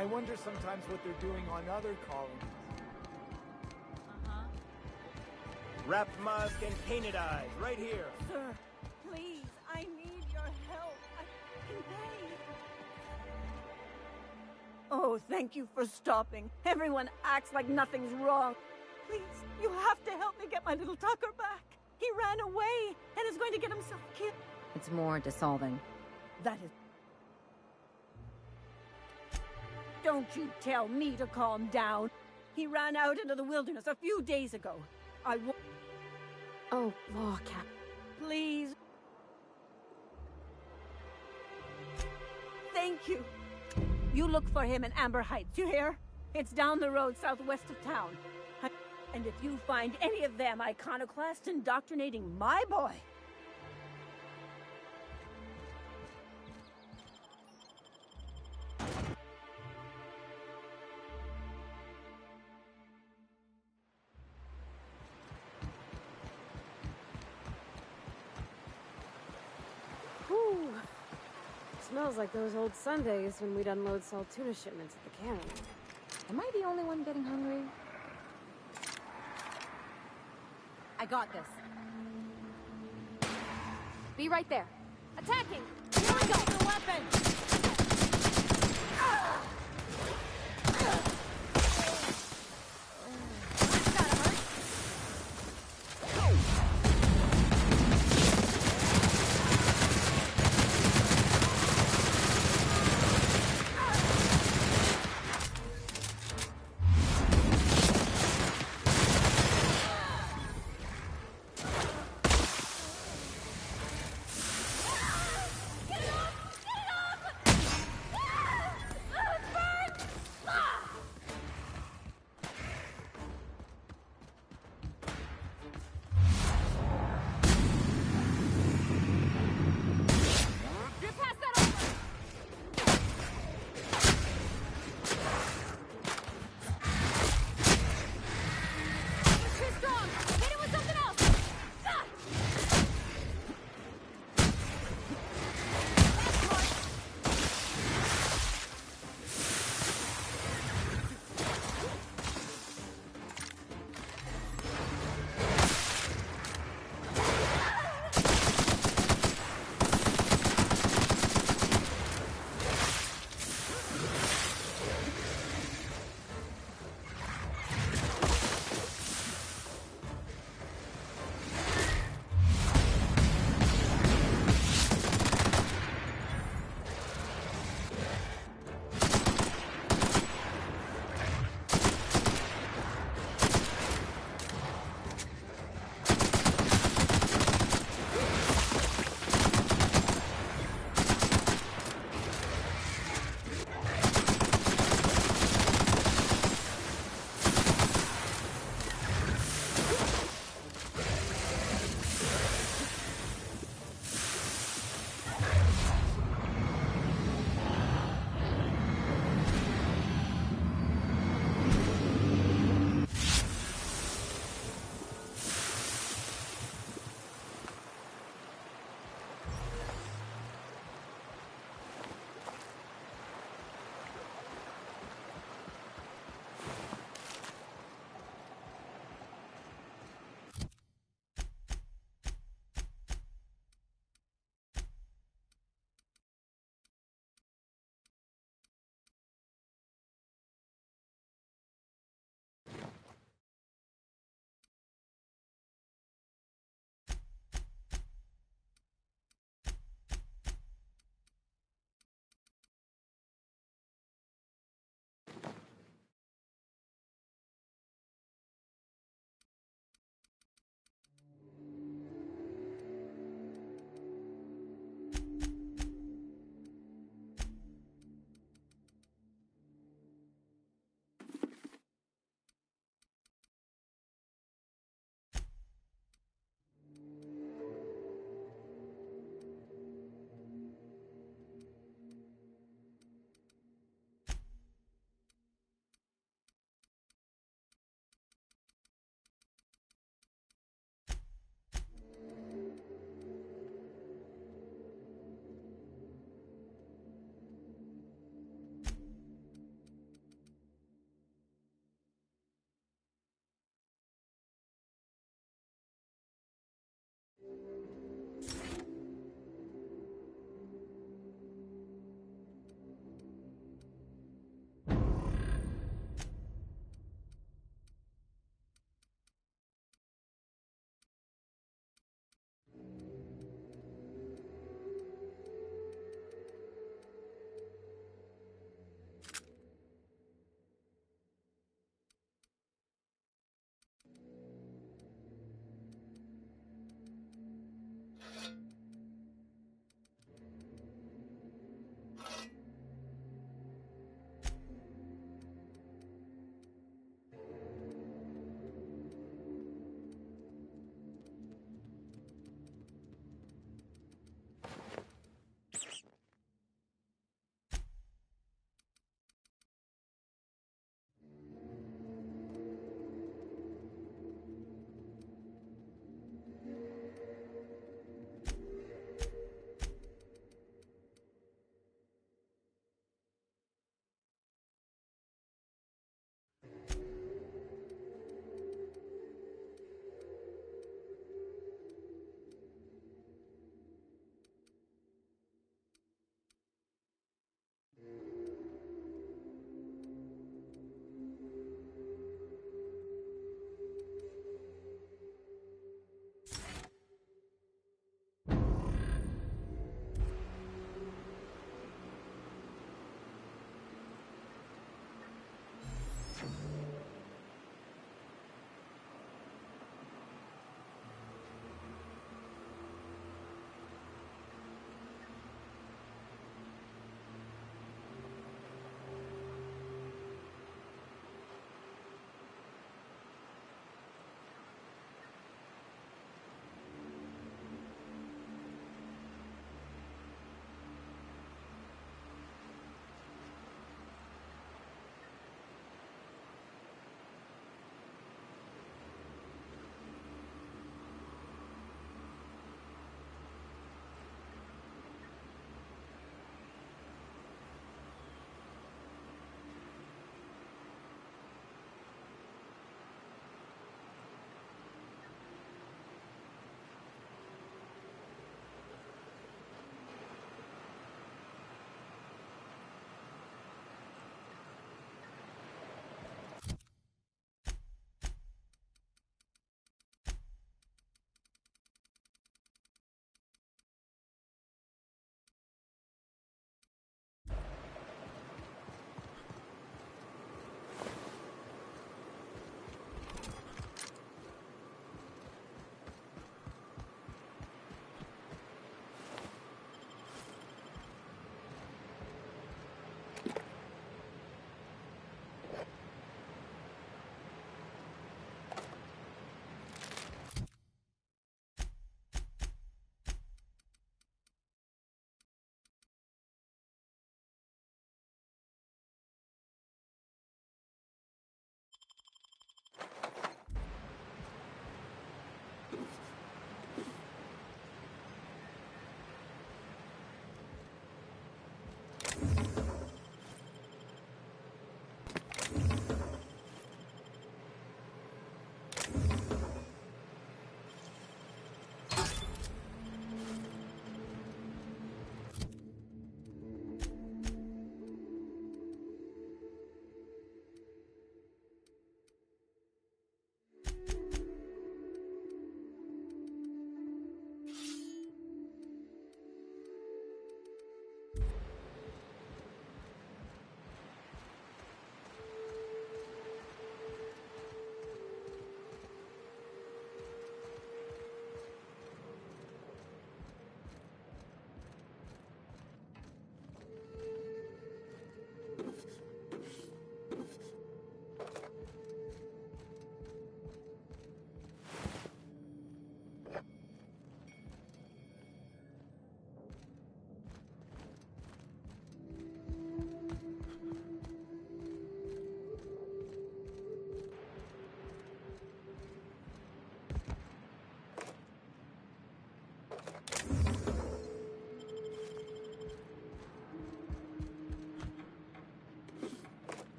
S1: I wonder sometimes what they're doing on other colonies.
S4: Wrapped Musk and Painted Eyes, right here.
S23: Sir, please, I need your help. I can pay. Oh, thank you for stopping. Everyone acts like nothing's wrong. Please, you have to help me get my little Tucker back. He ran away and is going to get himself killed.
S7: It's more dissolving.
S23: That is... Don't you tell me to calm down. He ran out into the wilderness a few days ago.
S20: Oh, law, Cap.
S23: Please. Thank you. You look for him in Amber Heights, you hear? It's down the road southwest of town. And if you find any of them iconoclasts indoctrinating my boy...
S20: Whew. Smells like those old Sundays when we'd unload salt tuna shipments at the cannon. Am I the only one getting hungry?
S7: I got this.
S20: Be right there. Attacking!
S7: Here we go! The weapon!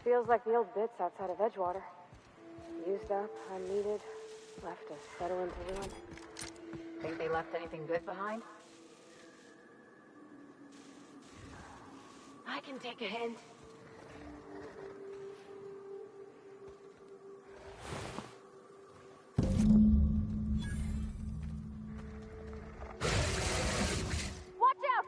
S20: Feels like the old bits outside of Edgewater. Used up, unneeded, left to settle into ruin.
S7: Think they left anything good behind?
S20: I can take a hint. Watch out!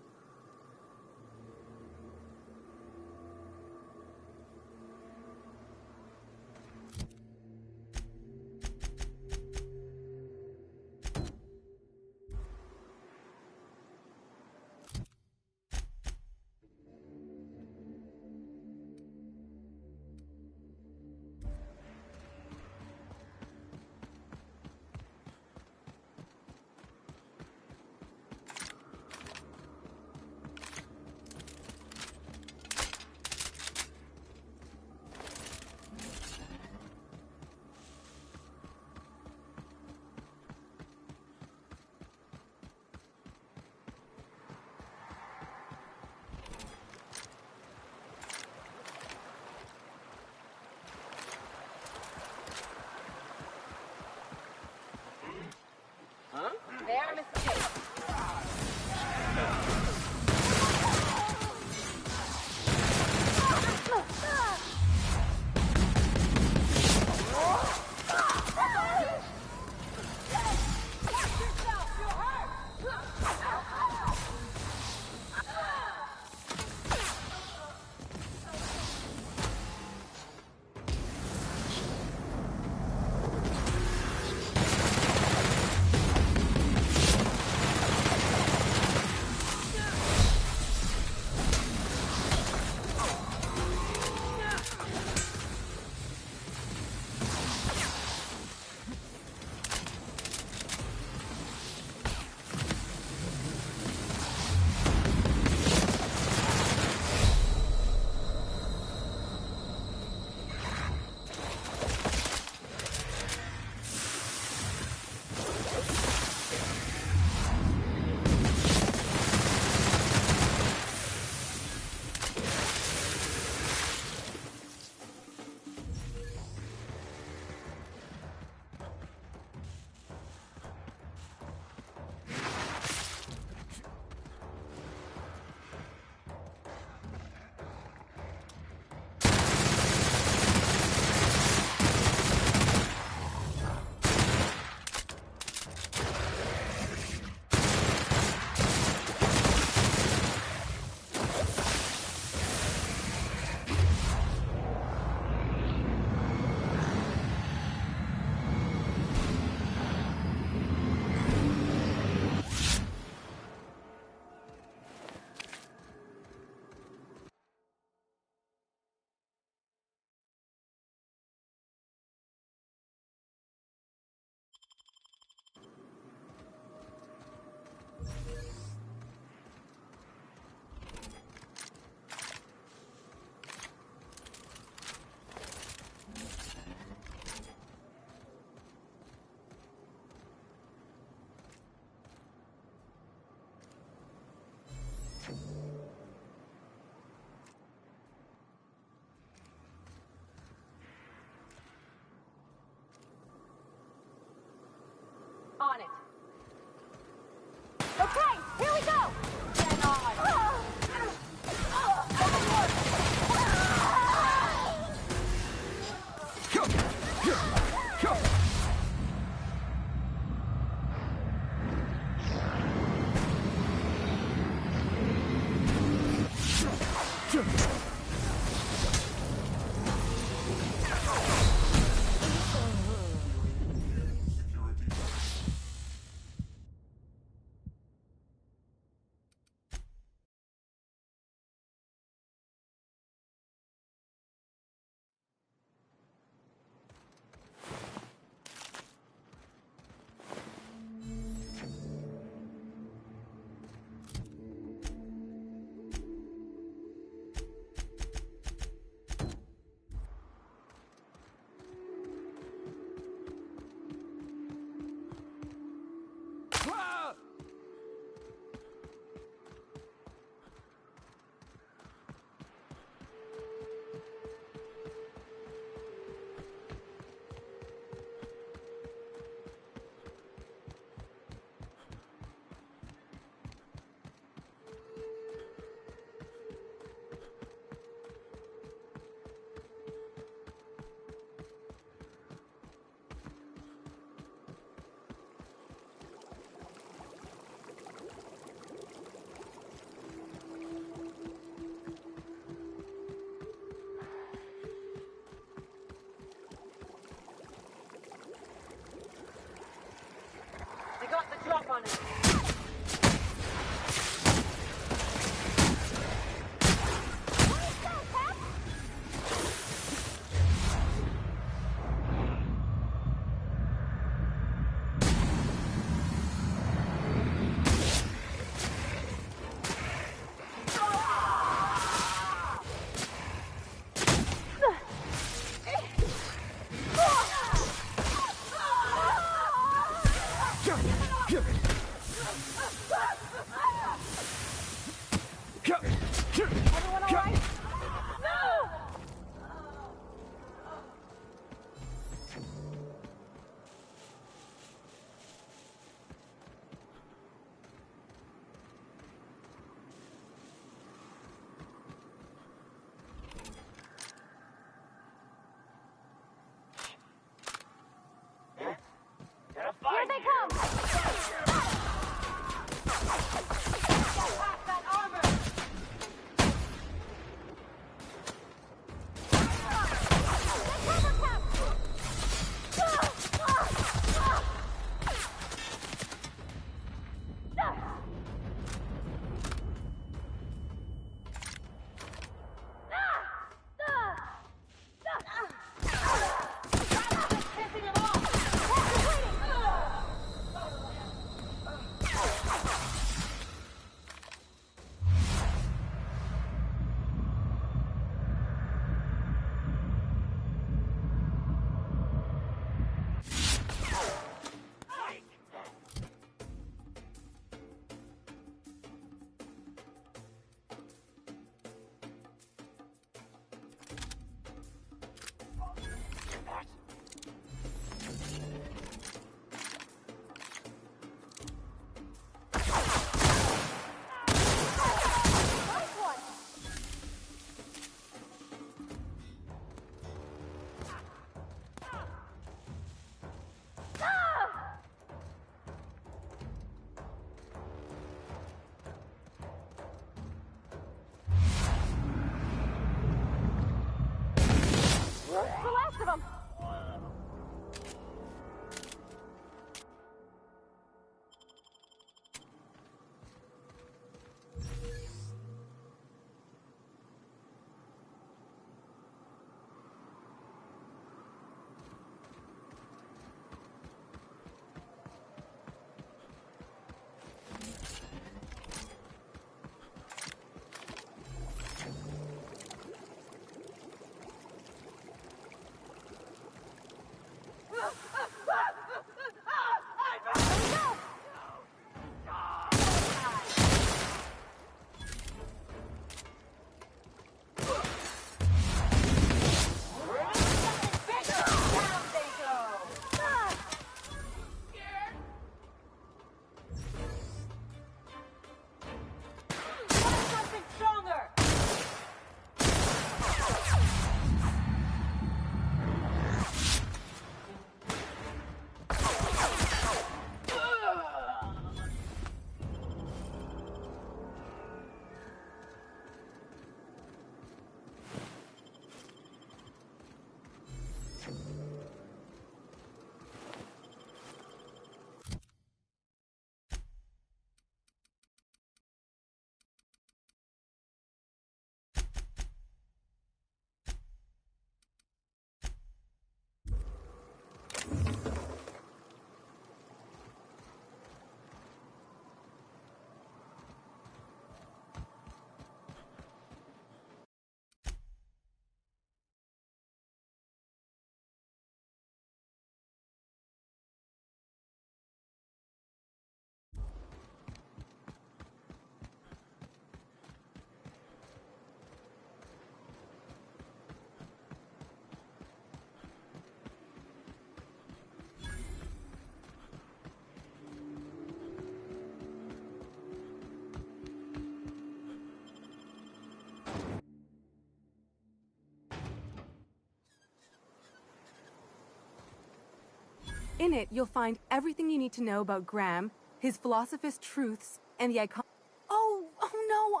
S5: In it, you'll find everything you need to know about Graham, his philosophist truths, and the icon. Oh no,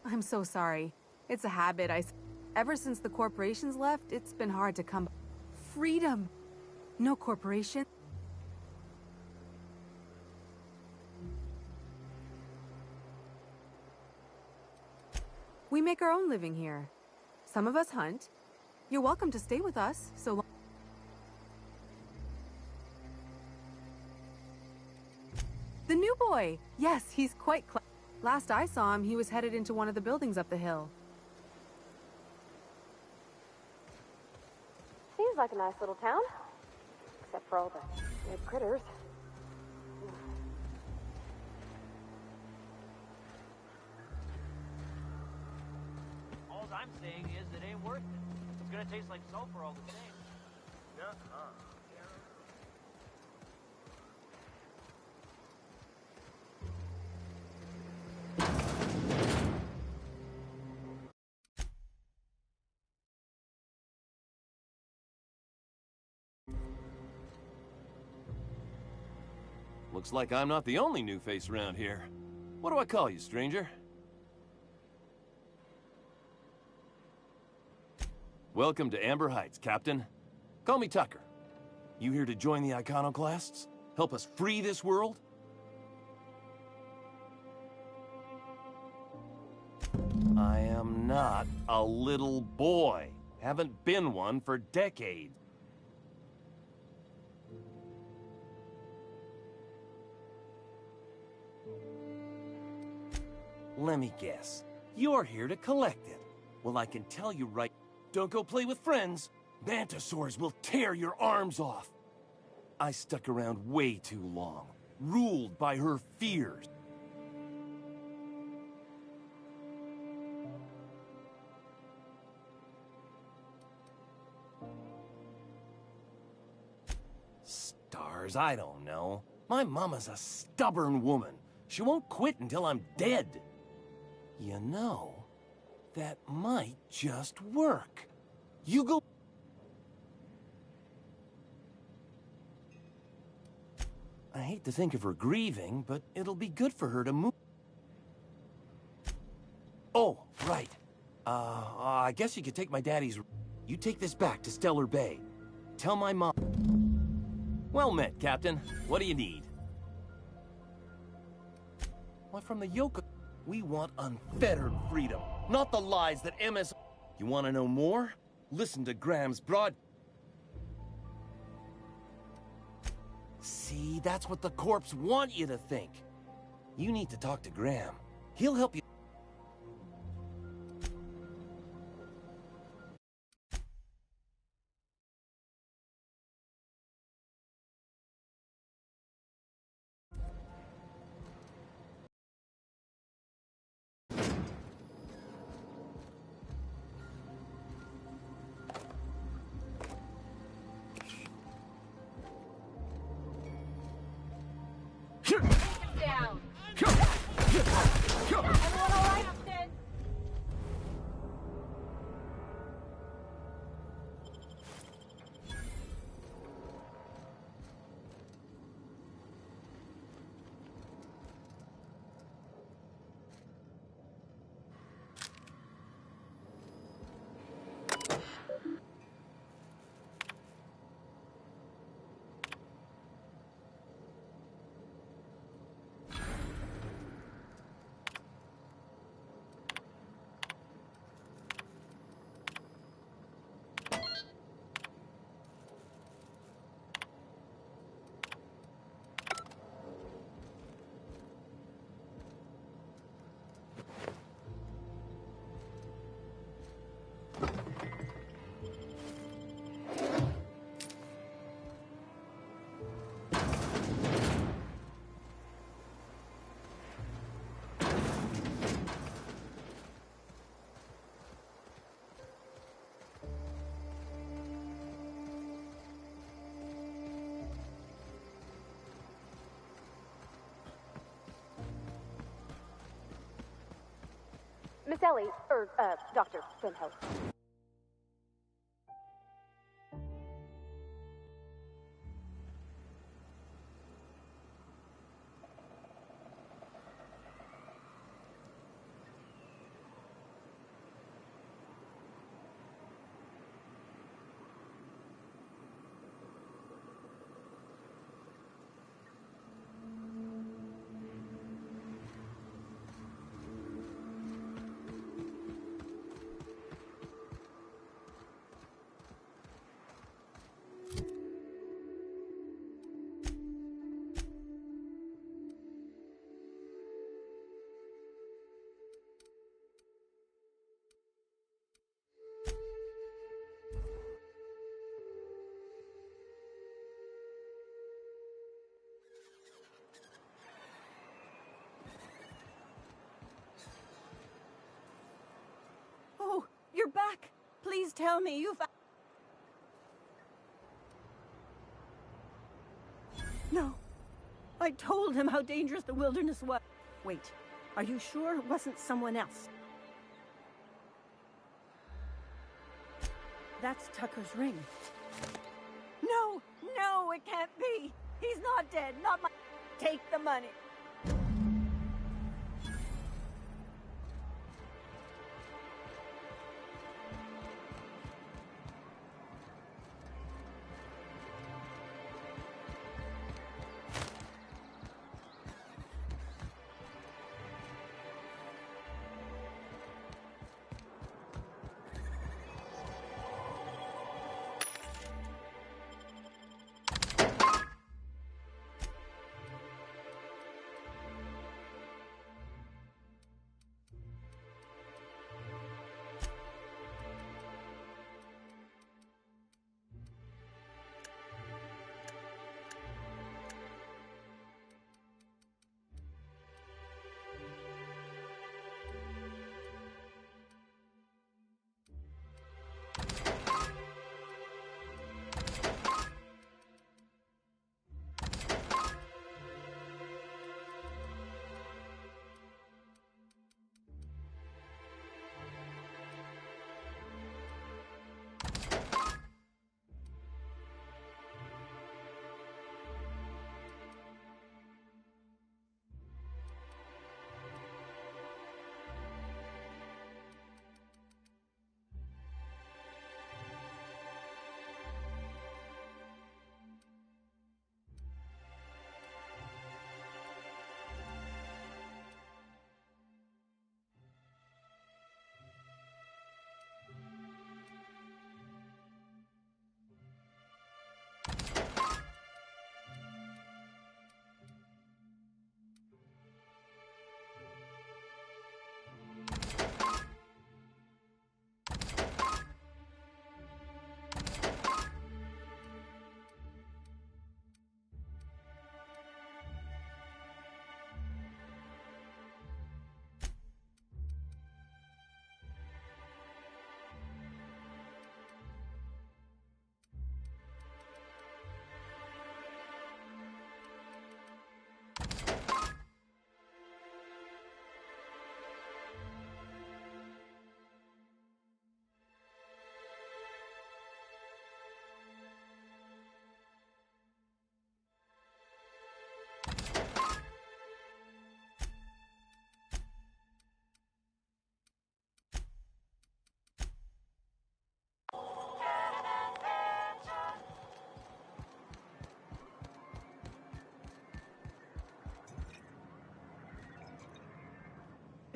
S5: I'm so sorry. It's a habit. Ever since the corporations left, it's been hard to come. Freedom. No corporation. We make our own living here. Some of us hunt. You're welcome to stay with us, so long. The new boy! Yes, he's quite last I saw him, he was headed into one of the buildings up the hill.
S20: Seems like a nice little town. Except for all the dead critters.
S10: All I'm saying is it ain't worth it. It's gonna taste like sulfur all the same. Nuh-uh.
S6: Looks like I'm not the only new face around here. What do I call you, stranger? Welcome to Amber Heights, Captain. Call me Tucker. You here to join the Iconoclasts? Help us free this world? I am not a little boy. Haven't been one for decades. Let me guess. You're here to collect it. Well, I can tell you right... Don't go play with friends. Mantisaurs will tear your arms off. I stuck around way too long, ruled by her fears. Stars, I don't know. My mama's a stubborn woman. She won't quit until I'm dead. You know, that might just work. You go... I hate to think of her grieving, but it'll be good for her to move. Oh, right. I guess you could take my daddy's... You take this back to Stellar Bay. Tell my mom... Well met, Captain. What do you need? Why, from the Yoka... We want unfettered freedom, not the lies that MS... You want to know more? Listen to Graham's broad... See, that's what the Corps want you to think. You need to talk to Graham. He'll help you...
S11: Down. Everyone all right?
S20: Miss Ellie, Dr. Finhouse.
S11: Please tell me you found... No. I told him how dangerous the wilderness was. Wait, are you sure it wasn't someone else? That's Tucker's ring. No, no, it can't be. He's not dead, not my... Take the money.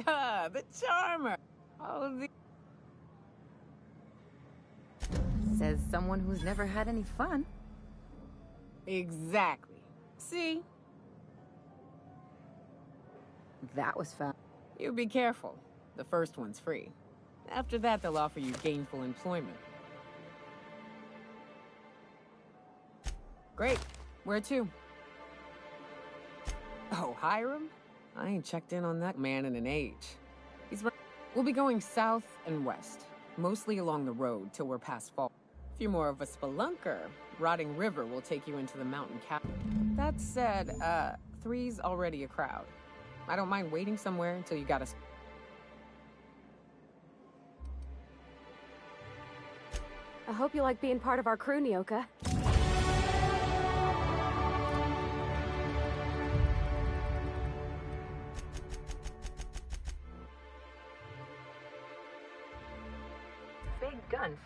S22: Ah, the charmer. Oh,
S7: Says someone who's never had any fun.
S22: Exactly. See?
S7: That was fun.
S22: You be careful. The first one's free. After that, they'll offer you gainful employment. Great. Where to? Oh, Hiram? I ain't checked in on that man in an age. We'll be going south and west, mostly along the road till we're past fall. If you're more of a spelunker, Rotting River will take you into the mountain cap. That said, 3's already a crowd. I don't mind waiting somewhere until you got us.
S20: I hope you like being part of our crew, Nyoka.
S7: Big gun.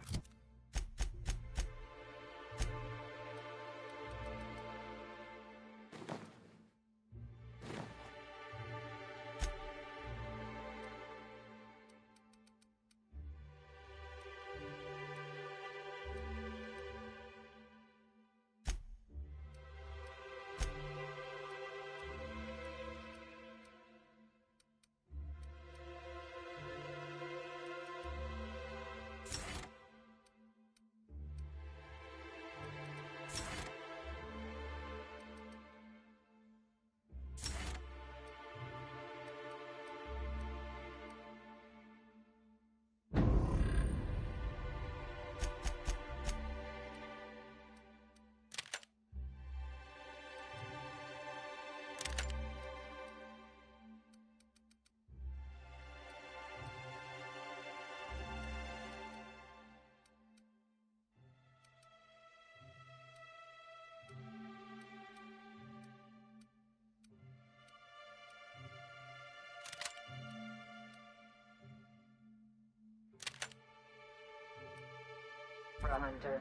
S22: for a hunter.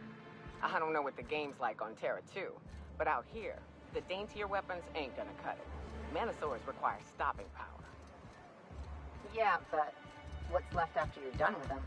S22: I don't know what the game's like on Terra 2, but out here, the daintier weapons ain't gonna cut it. Manosaurs require stopping power.
S7: Yeah, but what's left after you're done with them?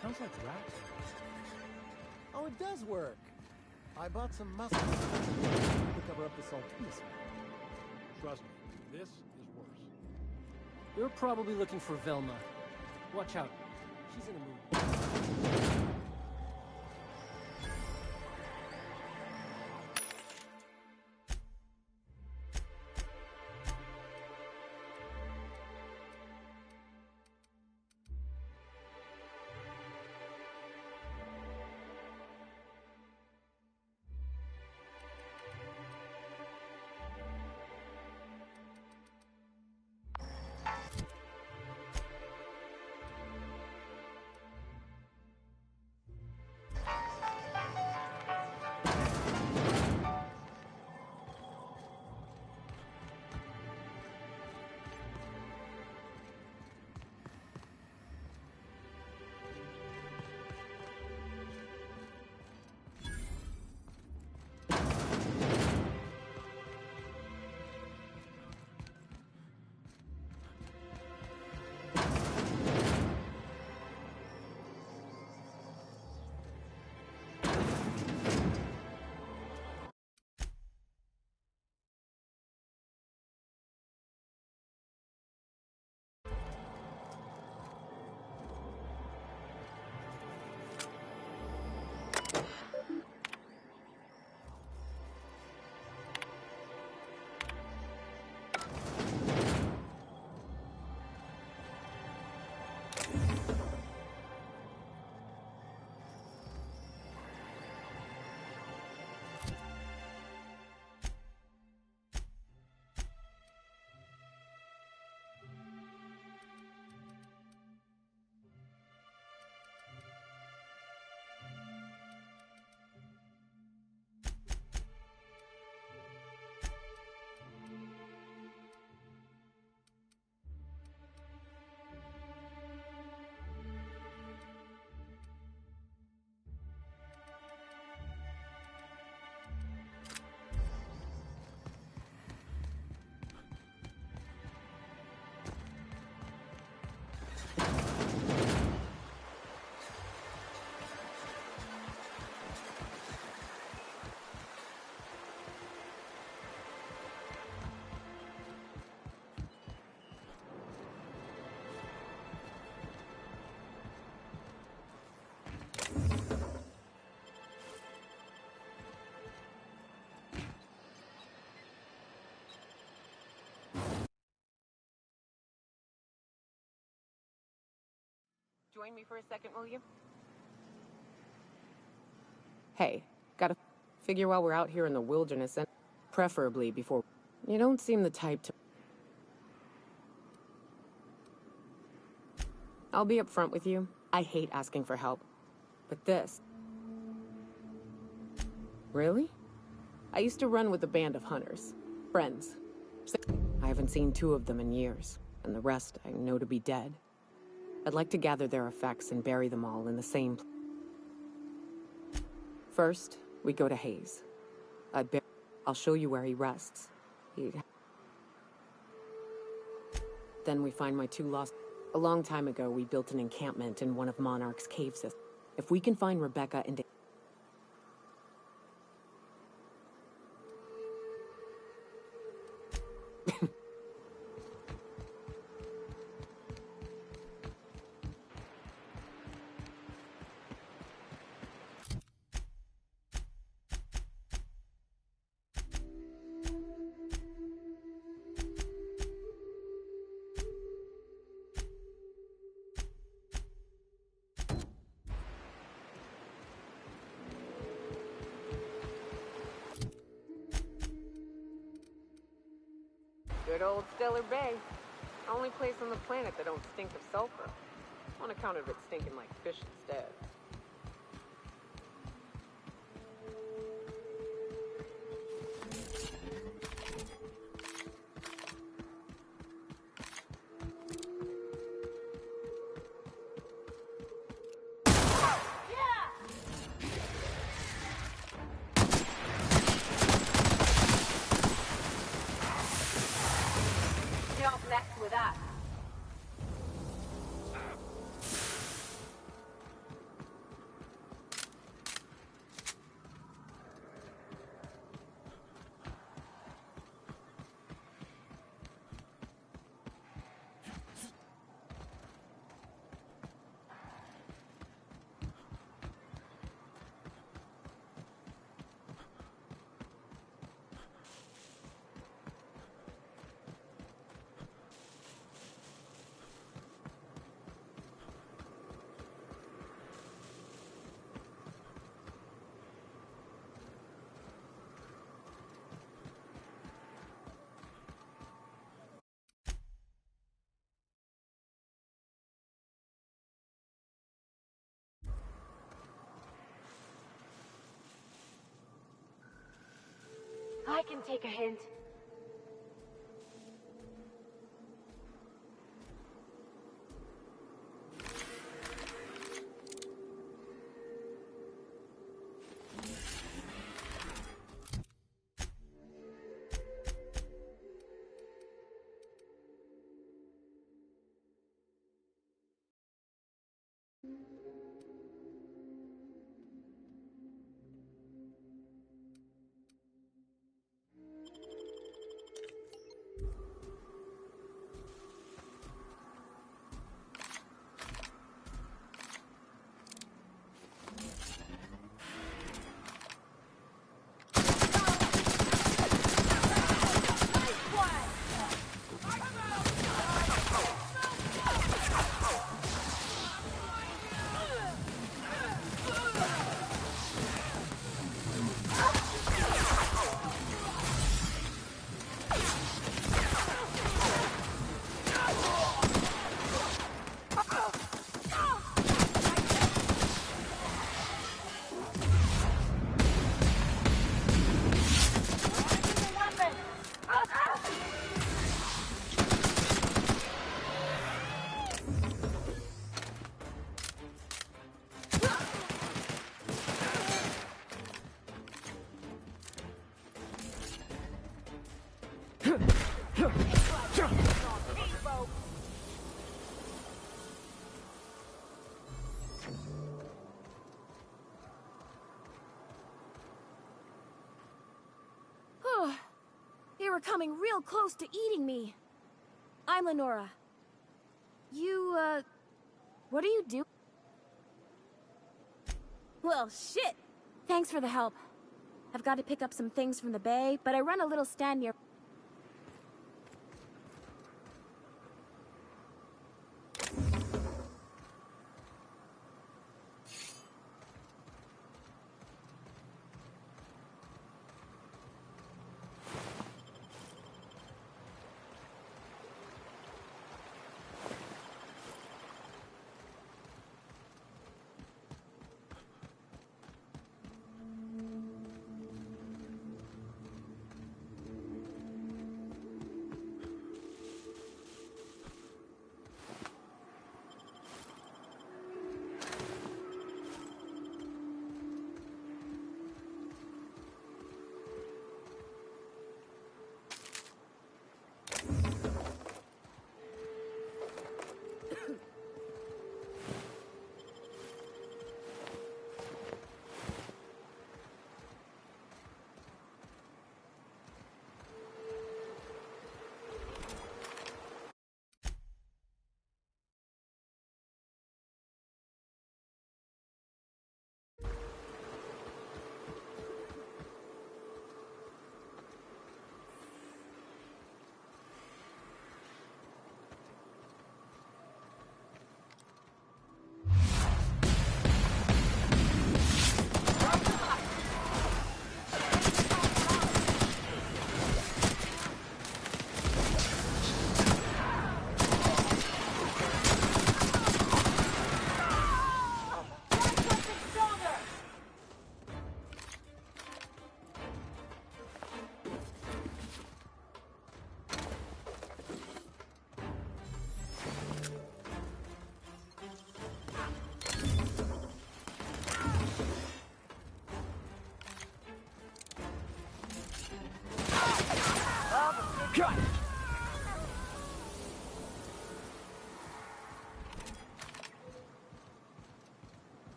S12: Smells like rats. Oh, it does work. I bought some muscle to cover up the saltiness.
S14: Trust me, this is worse.
S16: You're probably looking for Velma. Watch out. She's in a mood.
S22: Join me for a second, will you? Hey, gotta figure while we're out here in the wilderness, and preferably before... You don't seem the type to... I'll be upfront with you. I hate asking for help. But this... Really? I used to run with a band of hunters. Friends. I haven't seen 2 of them in years, and the rest I know to be dead. I'd like to gather their effects and bury them all in the same place. First, we go to Hayes. I'll show you where he rests. Then we find my 2 lost... A long time ago, we built an encampment in one of Monarch's cave systems. If we can find Rebecca and... Good old Stellar Bay. Only place on the planet that don't stink of sulfur. On account of it stinking like fish instead.
S20: Don't mess with us. I can take a hint.
S9: They were coming real close to eating me. I'm Lenora. You, what do you do? Well, shit! Thanks for the help. I've got to pick up some things from the bay, but I run a little stand near...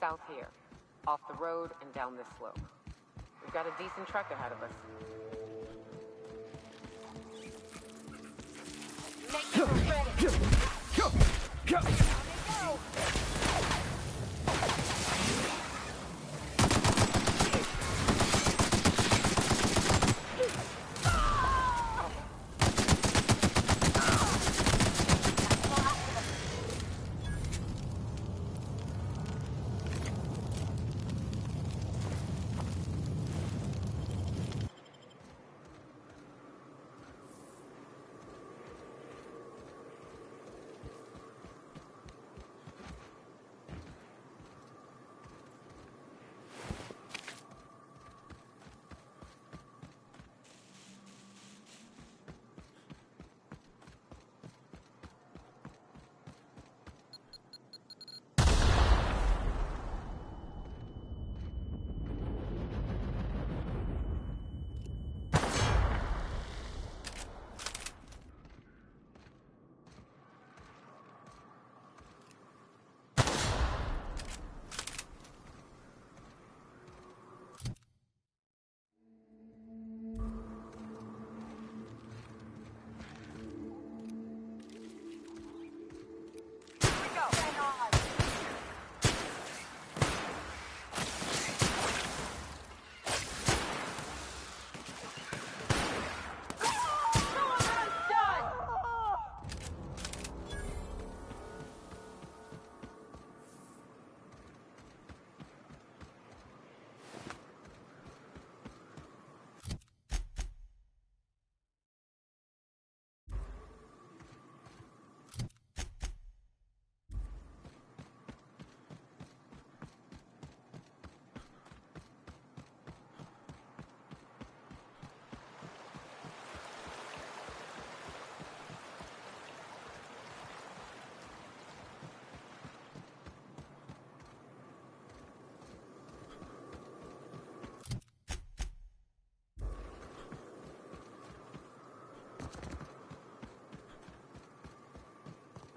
S22: South here. Off the road and down this slope. We've got a decent trek ahead of us.
S11: Make it ready.
S6: Go!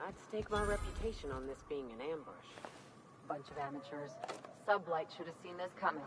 S22: I'd stake my reputation on this being an ambush.
S3: Bunch of amateurs. Sublight should have seen this coming.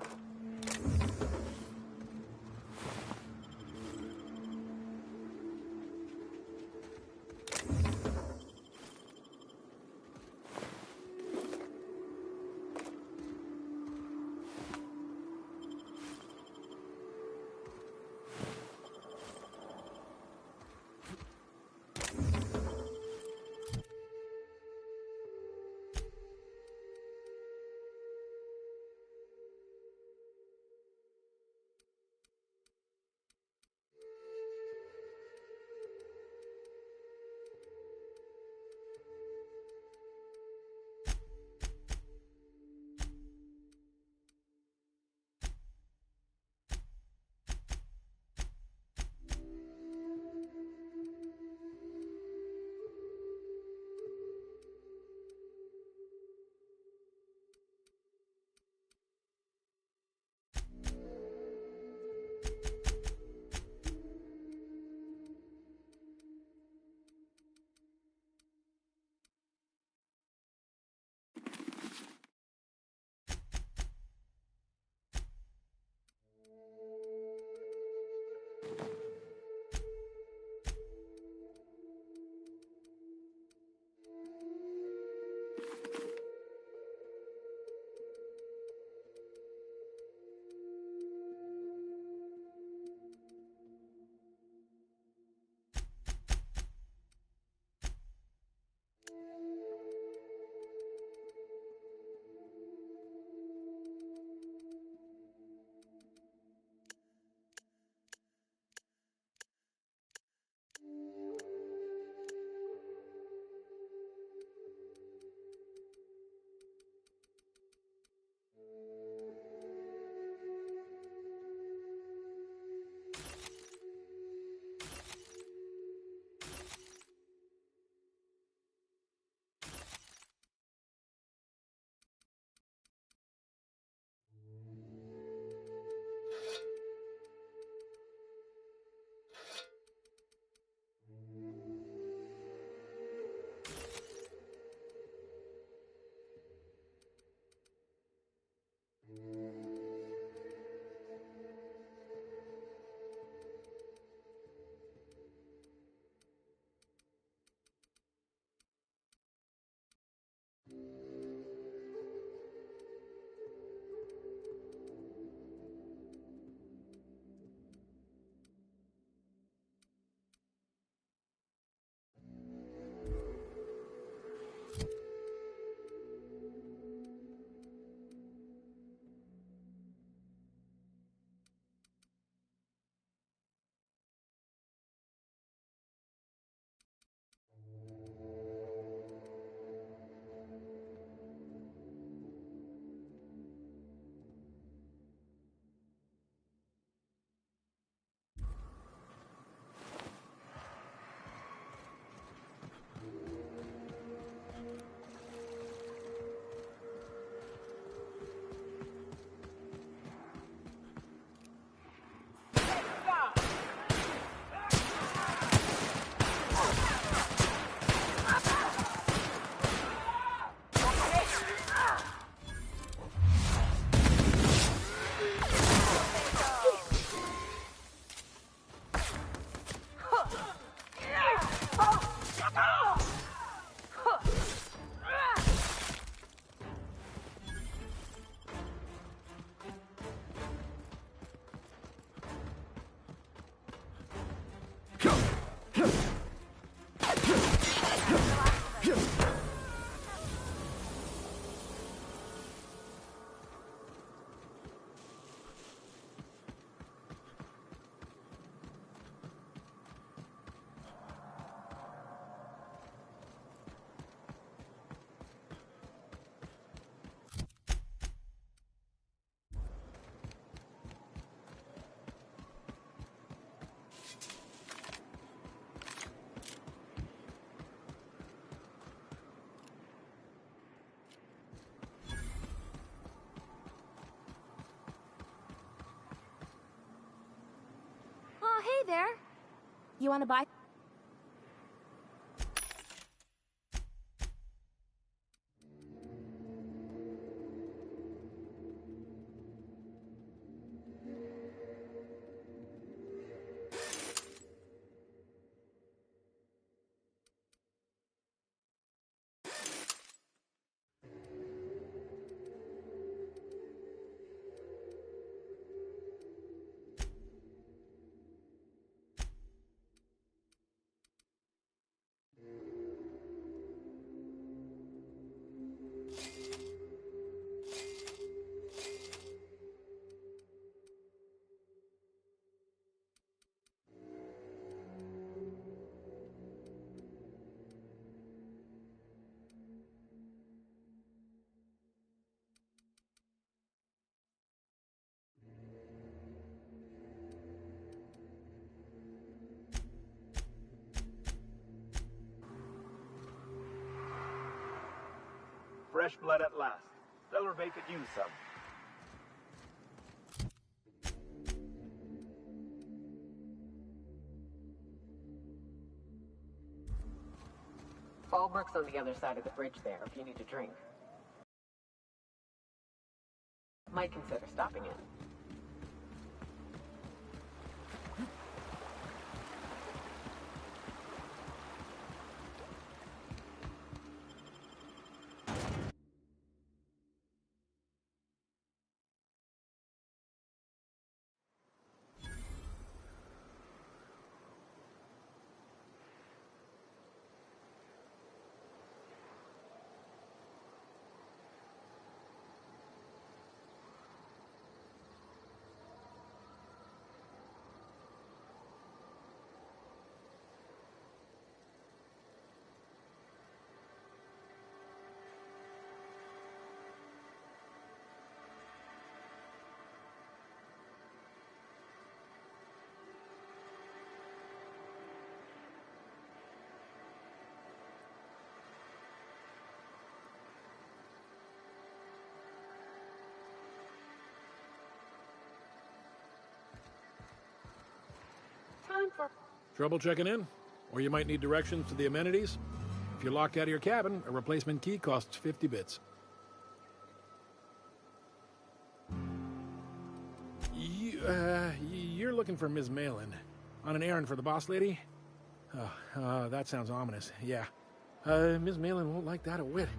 S9: Oh, hey there. You want to buy?
S4: Fresh blood at last. Celebrate could use some.
S22: Fallbrook's on the other side of the bridge there if you need a drink. Might consider stopping in.
S9: Time for...
S14: Trouble checking in? Or you might need directions to the amenities? If you're locked out of your cabin, a replacement key costs 50 bits. You're looking for Ms. Malin. On an errand for the boss lady? Oh, that sounds ominous. Yeah. Ms. Malin won't like that a whit.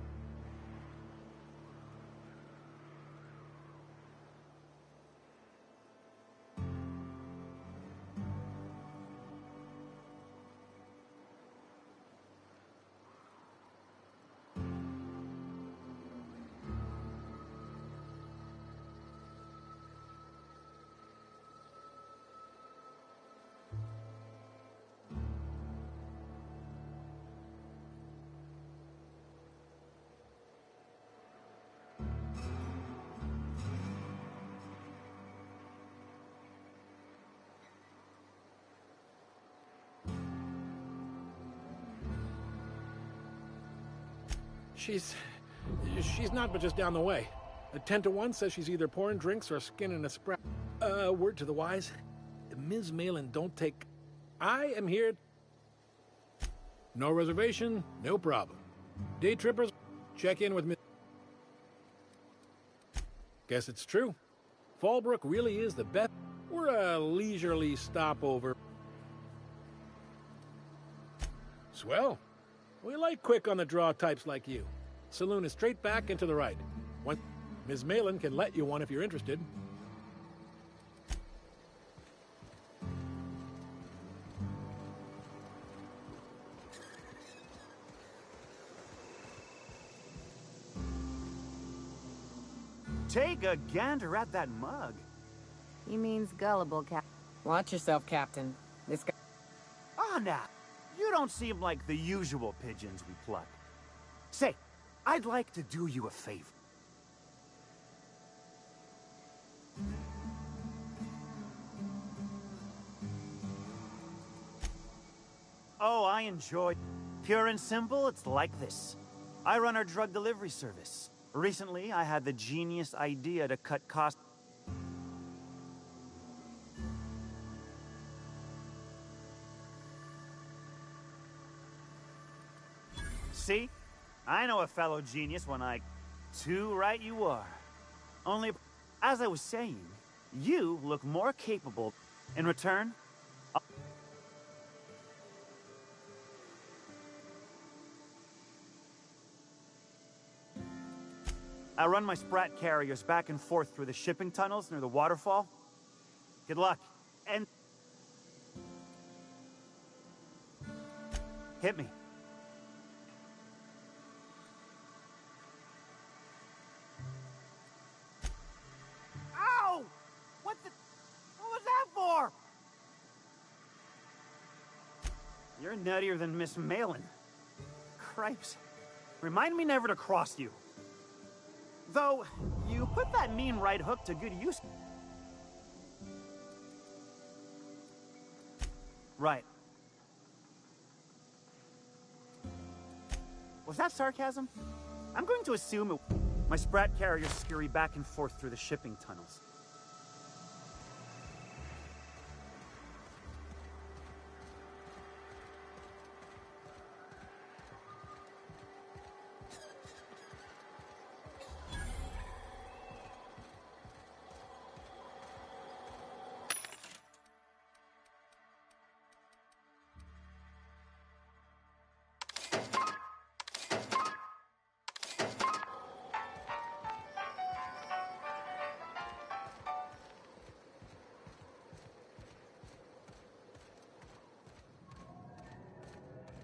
S14: She's not but just down the way. A 10 to 1 says she's either pouring drinks or skinning a sprout. Word to the wise. Ms. Malin don't take... I am here... No reservation, no problem. Day trippers, check in with Ms... Guess it's true. Fallbrook really is the best. We're a leisurely stopover. Swell. We like quick on the draw types like you. Saloon is straight back and to the right. Ms. Malin can let you one if you're interested.
S21: Take a gander at that mug.
S9: He means gullible,
S22: Watch yourself, Captain. This guy...
S21: Ah, now, you don't seem like the usual pigeons we pluck. Say, I'd like to do you a favor. Oh, I enjoy. Pure and simple, it's like this. I run our drug delivery service. Recently, I had the genius idea to cut costs. See? I know a fellow genius when I... Too right you are. Only, as I was saying, you look more capable. In return, I run my Sprat carriers back and forth through the shipping tunnels near the waterfall. Good luck. And... hit me. Ow! What was that for? You're nuttier than Miss Malin. Cripes. Remind me never to cross you. Though, you put that mean right hook to good use. Right. Was that sarcasm? I'm going to assume it... My Sprat carriers scurry back and forth through the shipping tunnels.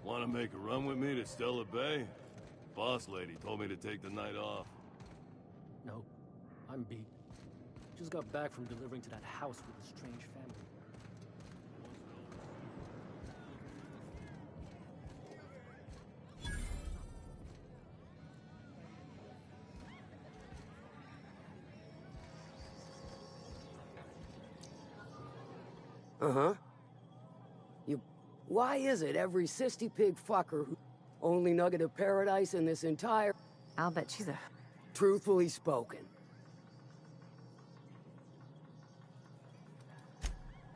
S15: Want to make a run with me to Stella Bay? Boss lady told me to take the night off.
S16: No, I'm beat. Just got back from delivering to that house with a strange family.
S17: Uh-huh. Why is it every sissy pig fucker who only nugget of paradise in this entire...
S9: I'll bet she's a...
S17: Truthfully spoken.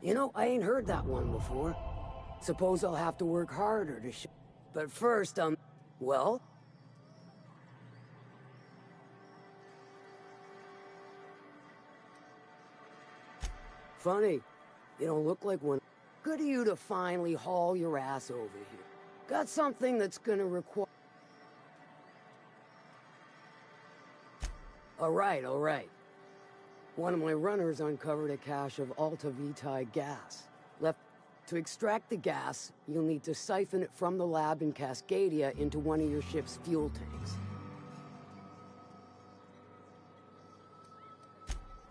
S17: You know, I ain't heard that one before. Suppose I'll have to work harder to But first, well? Funny. You don't look like one. Good of you to finally haul your ass over here. Got something that's gonna require... All right. One of my runners uncovered a cache of Alta Vitae gas. To extract the gas, you'll need to siphon it from the lab in Cascadia into one of your ship's fuel tanks.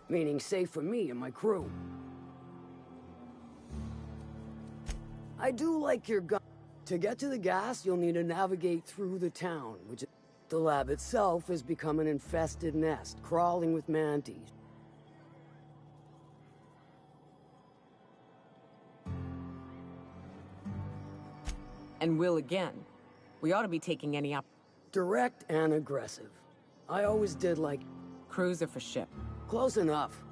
S17: Meaning safe for me and my crew. I do like your gun. To get to the gas, you'll need to navigate through the town, which the lab itself has become an infested nest, crawling with mantis.
S22: And will again. We ought to be taking any up.
S17: Direct and aggressive. I always did like...
S22: Cruiser for ship.
S17: Close enough.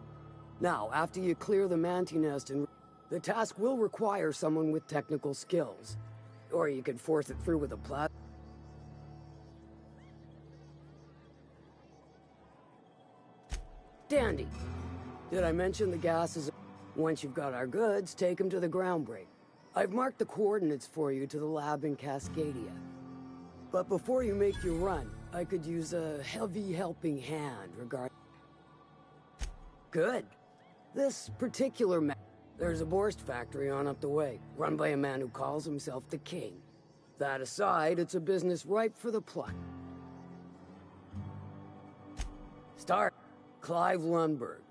S17: Now, after you clear the mantis nest and... The task will require someone with technical skills. Or you could force it through with a plat... Dandy. Did I mention the gas is... Once you've got our goods, take them to the ground break. I've marked the coordinates for you to the lab in Cascadia. But before you make your run, I could use a heavy helping hand regarding... Good. This particular There's a Borst factory on up the way, run by a man who calls himself the King. That aside, it's a business ripe for the pluck. Start. Clive Lundberg,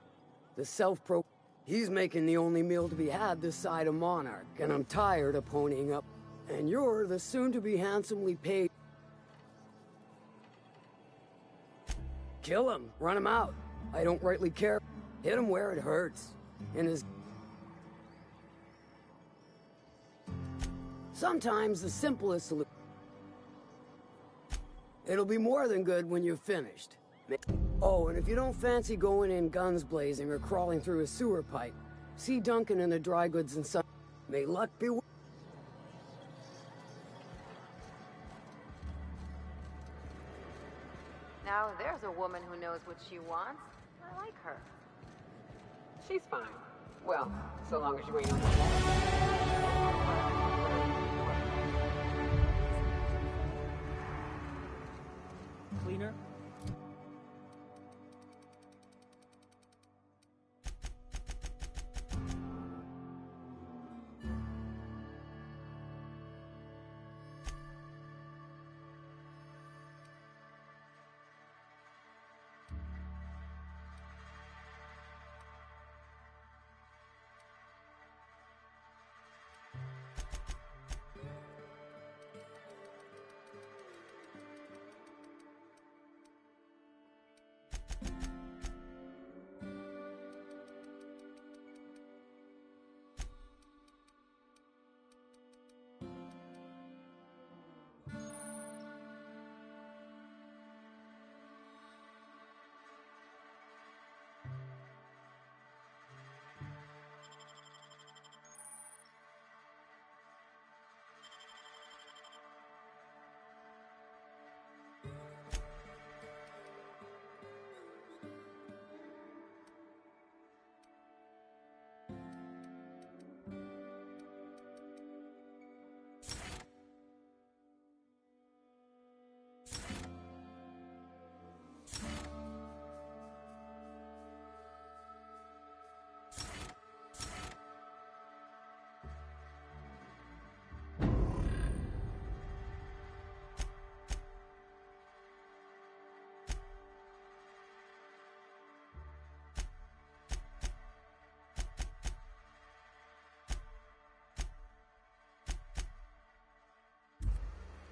S17: the self-pro... He's making the only meal to be had this side of Monarch, and I'm tired of ponying up. And you're the soon-to-be handsomely paid... Kill him, run him out. I don't rightly care. Hit him where it hurts. In his... Sometimes the simplest solution... It'll be more than good when you're finished. Oh, and if you don't fancy going in guns blazing or crawling through a sewer pipe, see Duncan in the dry goods and sun. May luck be with...
S7: Now there's a woman who knows what she wants. I like her.
S22: She's fine. Well, so long as you ain't on the wall.
S16: Cleaner?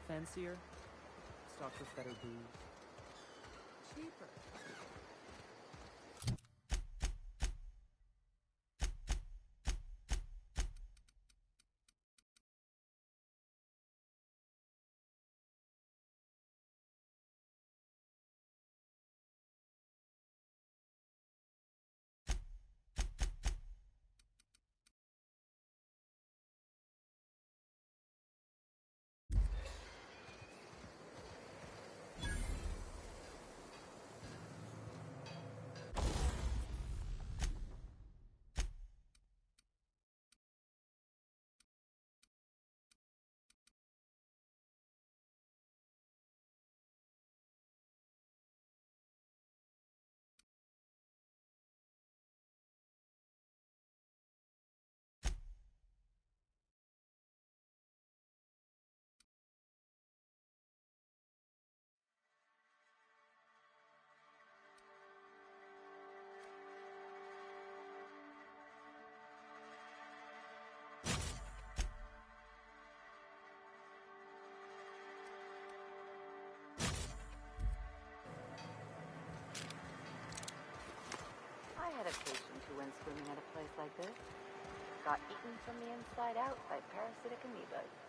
S16: Fancier, stocked with better booze. Cheaper.
S7: I had a patient who went swimming at a place like this. Got eaten from the inside out by parasitic amoebas.